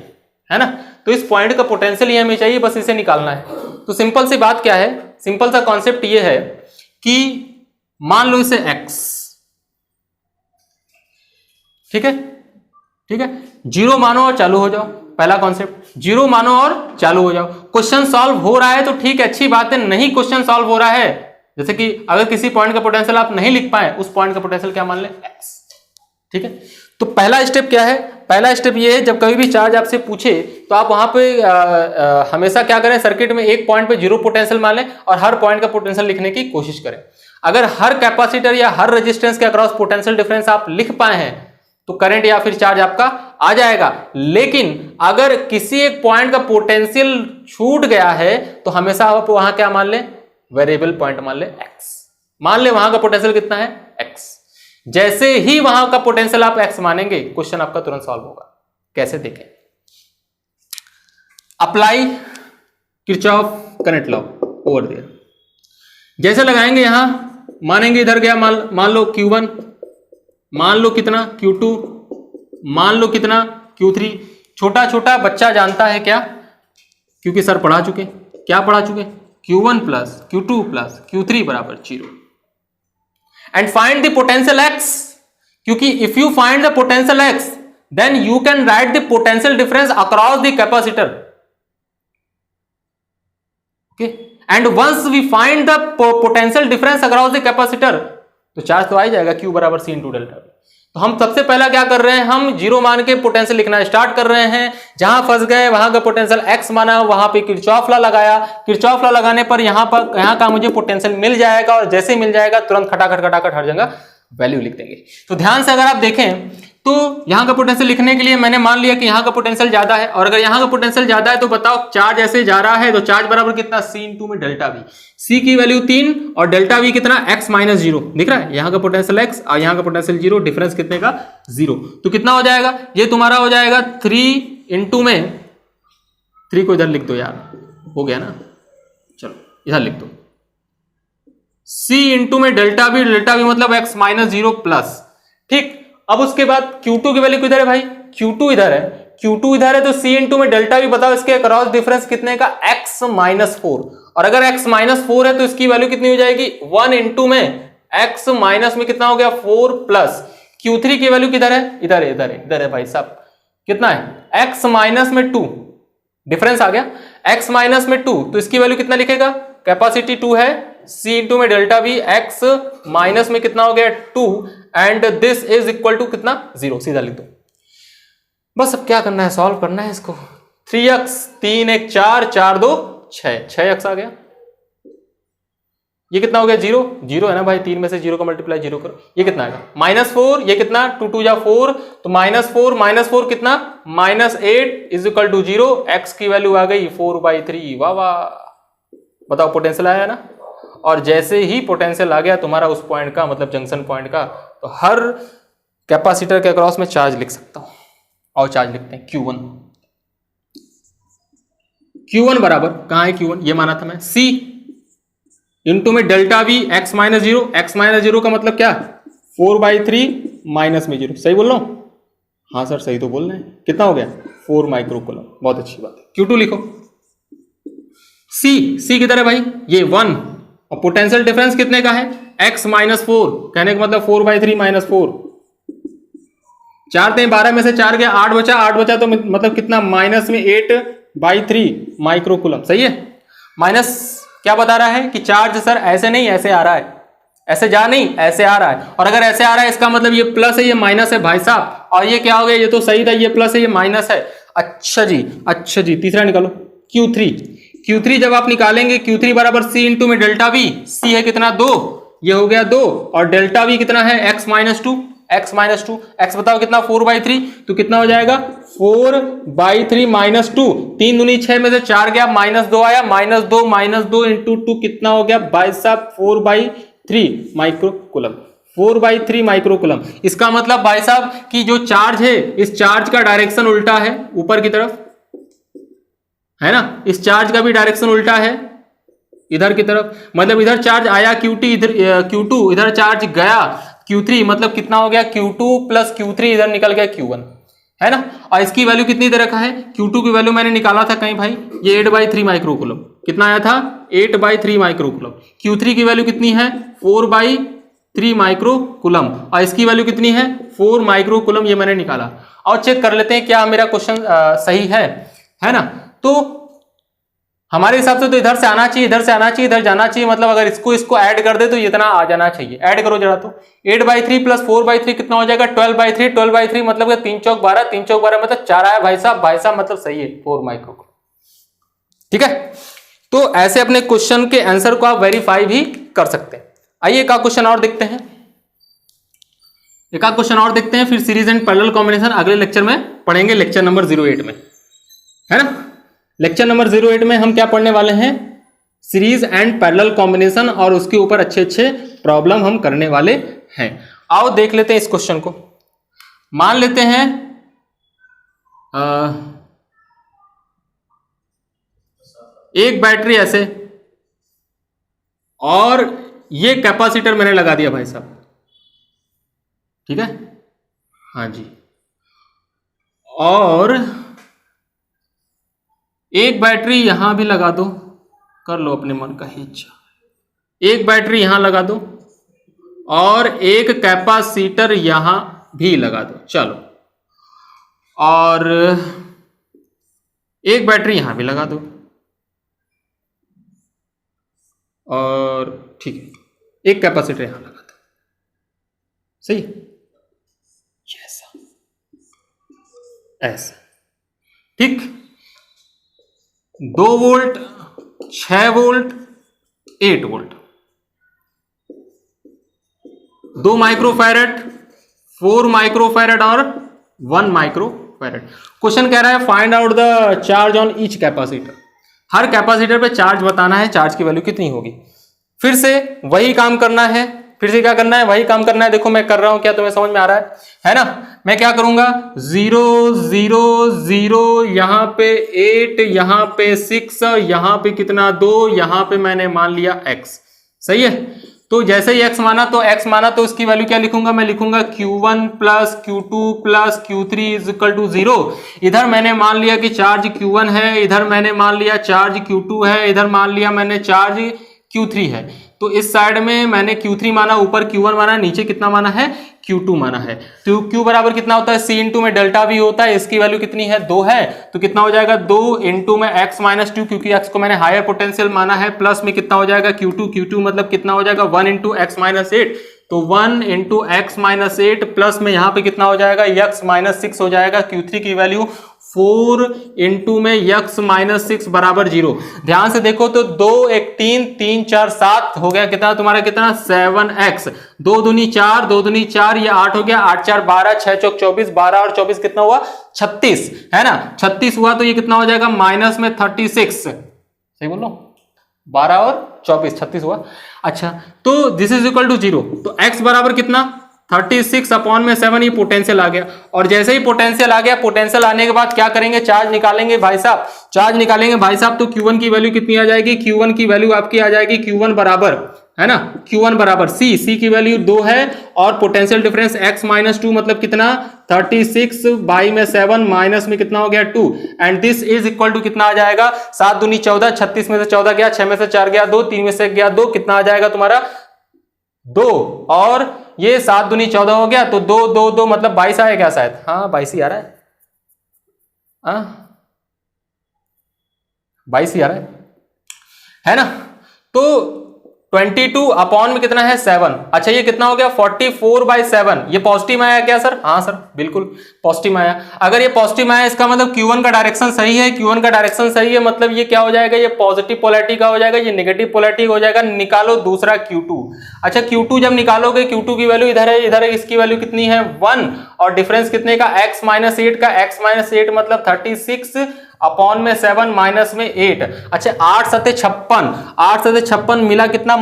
है ना, तो इस पॉइंट का पोटेंशियल ही हमें चाहिए, बस इसे निकालना है। तो सिंपल सी बात क्या है, सिंपल सा कॉन्सेप्ट ये है कि मान लो इसे x, ठीक है, ठीक है, 0 मानो और चालू हो जाओ। पहला कॉन्सेप्ट, 0 मानो और चालू हो जाओ। क्वेश्चन सॉल्व हो रहा है तो ठीक है, अच्छी बात है। नहीं क्वेश्चन सॉल्व हो रहा है, जैसे कि अगर किसी पॉइंट का पोटेंशियल आप नहीं लिख पाए, उस पॉइंट का पोटेंशियल क्या मान ले? x, ठीक है। तो पहला स्टेप क्या है? पहला स्टेप ये है, जब कभी भी चार्ज आपसे पूछे तो आप वहां पे हमेशा क्या करें, सर्किट में एक पॉइंट पे 0 पोटेंशियल मान लें और हर पॉइंट का पोटेंशियल लिखने की कोशिश करें। अगर हर कैपेसिटर या हर रेजिस्टेंस के अक्रॉस पोटेंशियल डिफरेंस आप लिख पाए हैं तो करंट या फिर चार्ज आपका आ जाएगा। लेकिन अगर किसी एक पॉइंट का पोटेंशियल छूट गया है तो हमेशा आप वहां क्या मान लें? वेरिएबल पॉइंट मान ले x, मान ले वहां का पोटेंशियल कितना है? x। जैसे ही वहां का पोटेंशियल आप x मानेंगे, क्वेश्चन आपका तुरंत सॉल्व होगा। कैसे देखें? Apply Kirchhoff current law over there. जैसे लगाएंगे यहां, मानेंगे इधर गया, मान लो Q1, मान लो कितना Q2, मान लो कितना Q3। छोटा छोटा बच्चा जानता है क्या? क्योंकि सर पढ़ा चुके। क्या पढ़ा चुके? Q1 plus Q2 plus Q3 बराबर 0 and find the potential x, क्योंकि if you find the potential x then you can write the potential difference across the capacitor, okay. And once we find the potential difference across the capacitor, तो charge तो आ ही जाएगा Q बराबर C into delta. तो हम सबसे पहला क्या कर रहे हैं, हम 0 मान के पोटेंशियल लिखना स्टार्ट कर रहे हैं। जहां फंस गए वहां का पोटेंशियल x माना, वहां पे किरचॉफ लॉ लगाया। किरचॉफ लॉ लगाने पर यहां का मुझे पोटेंशियल मिल जाएगा, और जैसे मिल जाएगा तुरंत खटाखट हर जगह वैल्यू लिख देंगे। तो ध्यान से अगर आप देखें तो यहां का पोटेंशियल लिखने के लिए मैंने मान लिया कि यहां का पोटेंशियल ज्यादा है, और अगर यहां का पोटेंशियल ज्यादा है तो बताओ चार्ज ऐसे जा रहा है तो चार्ज बराबर कितना? C इंटू में डेल्टा V। C की वैल्यू 3 और डेल्टा V कितना? x minus 0। दिख रहा है, यहां का पोटेंशियल x और यहां का पोटेंशियल 0, डिफरेंस कितने का? 0। तो कितना हो जाएगा? ये तुम्हारा हो जाएगा 3 इंटू में, 3 को इधर लिख दो यार, हो गया ना, चलो इधर लिख दो, C इंटू में डेल्टा V मतलब x माइनस 0 प्लस, ठीक। अब उसके बाद Q2 की वैल्यू किधर है भाई? Q2 इधर है, Q2 इधर है, तो C इंटू में डेल्टा V बताओ इसके क्रॉस डिफरेंस कितने का? x minus 4। और अगर x माइनस 4 है तो इसकी वैल्यू कितनी हो जाएगी? 1 इंटू में x माइनस में कितना हो गया? 4 प्लस Q3 की वैल्यू किधर है? इधर है भाई साहब, कितना है? x माइनस में 2, डिफरेंस आ गया, x माइनस में 2, तो इसकी वैल्यू कितना लिखेगा? कैपेसिटी 2 है, C इंटू में डेल्टा V, x माइनस में कितना हो गया? 2 and this is equal to कितना? 0। सीधा लिख दो बस। अब क्या करना है? सॉल्व करना है इसको। 3x 3 1 4 4 2 6, 6x आ गया। ये कितना हो गया? 0 है ना भाई, 3 में से 0 का मल्टीप्लाई 0 करो, ये कितना आएगा? -4। ये कितना? 2 2 जा 4, तो -4 कितना? -8 इज इक्वल टू 0। x की वैल्यू आ गई 4/3। वाह वाह, बताओ पोटेंशियल आया ना। और जैसे ही पोटेंशियल आ गया तुम्हारा उस पॉइंट का, मतलब जंक्शन पॉइंट का, तो हर कैपेसिटर के अक्रॉस में चार्ज लिख सकता हूं। और चार्ज लिखते हैं Q1 बराबर, कहां है Q1? ये माना था मैं, C इंटू में delta V x minus 0। x minus 0 का मतलब क्या? 4/3 माइनस में 0। सही बोल रहा हूं? हाँ सर सही तो बोल रहे हैं। कितना हो गया? 4 माइक्रो कूलम। बहुत अच्छी बात है। Q2 लिखो। C किधर है भाई? ये 1, और पोटेंशियल डिफरेंस कितने का है? x माइनस 4, कहने का मतलब 4/3 माइनस 4। 4 3 12 में से 4 गया, 8 बचा, तो मतलब कितना? माइनस में 8/3 माइक्रो कूलम। सही है। माइनस क्या बता रहा है कि चार्ज सर ऐसे नहीं ऐसे आ रहा है, ऐसे जा नहीं ऐसे आ रहा है, और अगर ऐसे आ रहा है इसका मतलब ये प्लस है ये माइनस है भाई साहब। और ये क्या हो गया? ये तो सही था, ये प्लस है ये माइनस है। अच्छा जी, तीसरा निकालो Q3 जब आप निकालेंगे Q3 बराबर C इंटू में डेल्टा V, C है कितना 2, ये हो गया 2 और डेल्टा V कितना है x माइनस टू, x बताओ कितना 4/3, तो कितना हो जाएगा 4/3 माइनस 2, 3 दूनी 6 में से 4 गया, -2 आया, -2 इंटू 2 कितना हो गया भाई साहब 4/3 माइक्रोकूलम, 4/3 माइक्रोकूलम। इसका मतलब भाई साहब कि जो चार्ज है इस चार्ज का डायरेक्शन उल्टा है ऊपर की तरफ, है ना, इस चार्ज का भी डायरेक्शन उल्टा है इधर की तरफ, मतलब इधर चार्ज आया Q2, इधर चार्ज गया Q3, मतलब कितना हो गया Q2 प्लस Q3 इधर निकल गया Q1, है ना। और इसकी वैल्यू कितनी दे रखा है, Q2 की वैल्यू मैंने निकाला था कहीं भाई, ये 8/3 माइक्रोकूलम, कितना आया था 8/3 माइक्रोकूलम। Q3 की वैल्यू कितनी है 4/3 माइक्रोकूलम और इसकी वैल्यू कितनी है 4 माइक्रोकूलम, ये मैंने निकाला। और चेक कर लेते हैं क्या मेरा क्वेश्चन सही है ना। तो हमारे हिसाब से तो इधर से आना चाहिए, इधर जाना चाहिए, मतलब अगर इसको ऐड कर दे तो ये इतना आ जाना चाहिए। ऐड करो जरा, तो 8/3 प्लस 4/3 कितना हो जाएगा 12/3 मतलब 3 चौक 12, 3 चौक 12 मतलब 4 आया भाई साहब मतलब सही है 4 माइक्रोकूलम, ठीक है। तो ऐसे अपने क्वेश्चन के आंसर को आप वेरीफाई भी कर सकते हैं। आइए एक क्वेश्चन और देखते हैं, फिर सीरीज एंड पैरेलल कॉम्बिनेशन अगले लेक्चर में पढ़ेंगे, लेक्चर नंबर 08 में, है ना। लेक्चर नंबर 08 में हम क्या पढ़ने वाले हैं, सीरीज एंड पैरेलल कॉम्बिनेशन, और उसके ऊपर अच्छे प्रॉब्लम हम करने वाले हैं। आओ देख लेते हैं इस क्वेश्चन को। मान लेते हैं एक बैटरी ऐसे और ये कैपेसिटर मैंने लगा दिया भाई साहब, ठीक है, हाँ जी, और एक बैटरी यहां भी लगा दो, कर लो अपने मन का ही इच्छा, एक बैटरी यहां लगा दो और एक कैपेसिटर यहां भी लगा दो, चलो, और एक बैटरी यहां भी लगा दो, और ठीक है एक कैपेसिटर यहां लगा दो, सही, ऐसा, ठीक, 2 volt, 6 volt, 8 volt, 2 microfarad, 4 microfarad और 1 माइक्रोफैरड। क्वेश्चन कह रहा है find out the charge on each capacitor, her capacitor पे चार्ज बताना है, चार्ज की वैल्यू कितनी होगी। फिर से वही काम करना है, फिर से क्या करना है, वही काम करना है। देखो मैं कर रहा हूं, क्या तुम्हें समझ में आ रहा है ना। मैं क्या करूंगा 0 0 0, यहां पे 8, यहां पे 6, यहां पे कितना 2, यहां पे मैंने मान लिया x, सही है। तो जैसे ही x माना तो उसकी वैल्यू क्या लिखूंगा, मैं लिखूंगा Q1 plus Q2 plus Q3 is equal to 0। इधर मैंने मान लिया कि चार्ज Q1 है, इधर मैंने मान लिया चार्ज Q2 है, इधर मान लिया मैंने चार्ज Q3 है। तो इस साइड में मैंने Q3 माना, ऊपर Q1 माना, नीचे कितना माना है Q2 माना है। तो Q बराबर कितना होता है C इंटू में डेल्टा V होता है, इसकी वैल्यू कितनी है 2 है, तो कितना हो जाएगा 2 इंटू में x माइनस 2, क्योंकि x को मैंने हायर पोटेंशियल माना है, प्लस में कितना हो जाएगा Q2 मतलब कितना हो जाएगा 1 इंटू x माइनस 8, तो 1 इंटू x माइनस 8 प्लस में यहाँ पे कितना हो जाएगा x माइनस 6 हो जाएगा। Q3 की वैल्यू 4 इंटू में x माइनस 6 बराबर 0। ध्यान से देखो तो 2 1 3 3 4 7 हो गया, कितना तुम्हारा कितना 7x, 2 दूनी 4, 2 दूनी 4, ये 8 हो गया, 8 4 12, 6 चौक 24, 12 और 24 कितना हुआ 36, है ना, 36 हुआ, तो ये कितना हो जाएगा माइनस में 36, सही बोल लो 12 और 24 36 हुआ। अच्छा तो दिस इज इक्वल टू 0, तो x बराबर कितना 36 अपॉन में 7, ये पोटेंशियल आ गया। और जैसे ही पोटेंशियल आ गया, पोटेंशियल आने के बाद क्या करेंगे, चार्ज निकालेंगे भाई साहब, तो Q1 की वैल्यू कितनी आ जाएगी, Q1 की वैल्यू आपकी आ जाएगी Q1 बराबर, है ना, Q1 बराबर C की वैल्यू 2 है, और पोटेंशियल डिफरेंस x माइनस 2 मतलब कितना 36 बाई में 7 माइनस में कितना हो गया 2, and this is equal to कितना आ जाएगा 7 दूनी 14, 36 में से 14 गया, 6 में से 4 गया 2, 3 में से गया 2, कितना आ जाएगा तुम्हारा 2, और ये 7 दूनी 14 हो गया, तो 2 2 2 मतलब 22 आया क्या शायद, हाँ 22 ही आ रहा है, हाँ 22 ही आ रहा है ना। तो 22 अपॉन में कितना है 7। अच्छा ये कितना हो गया 44/7। ये पॉजिटिव आया क्या सर? हाँ सर बिल्कुल पॉजिटिव आया। अगर ये पॉजिटिव आया इसका मतलब Q1 का डायरेक्शन सही है, Q1 का डायरेक्शन सही है मतलब ये क्या हो जाएगा, ये पॉजिटिव पोलैरिटी का हो जाएगा, ये नेगेटिव पोलैरिटी हो जाएगा। निकालो दूसरा Q2। अच्छा Q2 जब निकालोगे, Q2 की वैल्यू इधर है, इधर है, इसकी वैल्यू कितनी है 1 और डिफरेंस कितने का x-8 का, x-8 मतलब 36 अपॉन में 7 माइनस में 8। अच्छा 8 सते 56, 8 सते 56 मिला कितना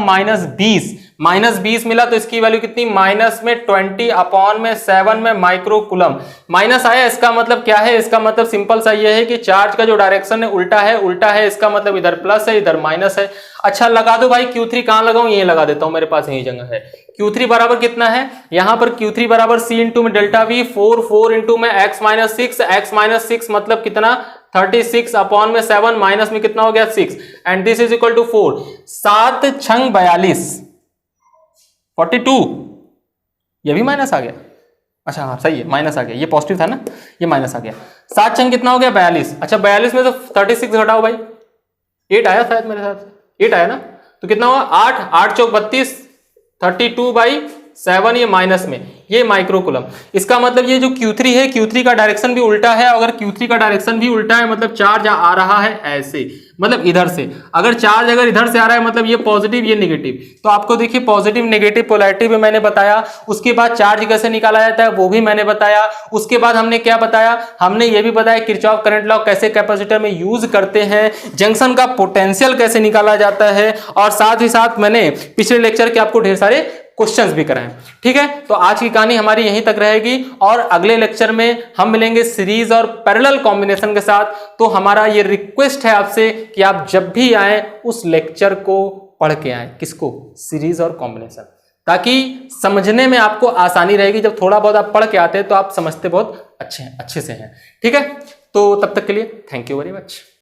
-20 मिला तो इसकी वैल्यू कितनी माइनस में 20 अपॉन में 7 में माइक्रो कूलम। माइनस आया इसका मतलब क्या है, इसका मतलब सिंपल सा ये है कि चार्ज का जो डायरेक्शन है उल्टा है, इसका मतलब इधर प्लस है इधर माइनस है। अच्छा लगा दो भाई Q3 कहां लगाऊं, ये लगा देता हूं, मेरे पास यही जगह है। Q3 बराबर कितना है यहां पर, Q3 बराबर C इंटू में डेल्टा V, 4 इंटू में x-6 मतलब कितना 36 अपॉन में 7 माइनस में कितना हो गया 6 and this is equal to 4। 7 छंग 42, 42 ये भी माइनस आ गया। अच्छा हाँ सही है माइनस आ गया, ये पॉजिटिव था ना, ये माइनस आ गया। 7 छंग कितना हो गया 42। अच्छा 42 में तो 36 घटाओ भाई, 8 आया शायद मेरे साथ, 8 आया ना, तो कितना हुआ 8 चौक 32, 32/7 ये माइनस में, ये माइक्रो कूलम। इसका मतलब ये जो Q3 है, Q3 का डायरेक्शन भी उल्टा है। अगर Q3 का डायरेक्शन भी उल्टा है मतलब चार्ज आ रहा है ऐसे, मतलब इधर से। अगर चार्ज अगर इधर से आ रहा है मतलब ये पॉजिटिव ये नेगेटिव। तो आपको देखिए पॉजिटिव नेगेटिव पोलैरिटी भी मैंने बताया, उसके बाद चार्ज कैसे निकाला जाता है वो भी मैंने बताया। उसके बाद हमने क्या बताया, हमने ये भी बताया किरचॉफ करंट लॉ कैसे कैपेसिटर में यूज करते हैं, जंक्शन का पोटेंशियल कैसे निकाला जाता है, और साथ ही साथ मैंने पिछले लेक्चर के आपको ढेर सारे क्वेश्चंस भी कराएं। ठीक है, तो आज की कहानी हमारी यहीं तक रहेगी और अगले लेक्चर में हम मिलेंगे सीरीज और पैरेलल कॉम्बिनेशन के साथ। तो हमारा ये रिक्वेस्ट है आपसे कि आप जब भी आए उस लेक्चर को पढ़ के आए, किसको, सीरीज और कॉम्बिनेशन, ताकि समझने में आपको आसानी रहेगी। जब थोड़ा बहुत आप पढ़ के आते हैं तो आप समझते बहुत अच्छे से हैं। ठीक है, तो तब तक के लिए थैंक यू वेरी मच।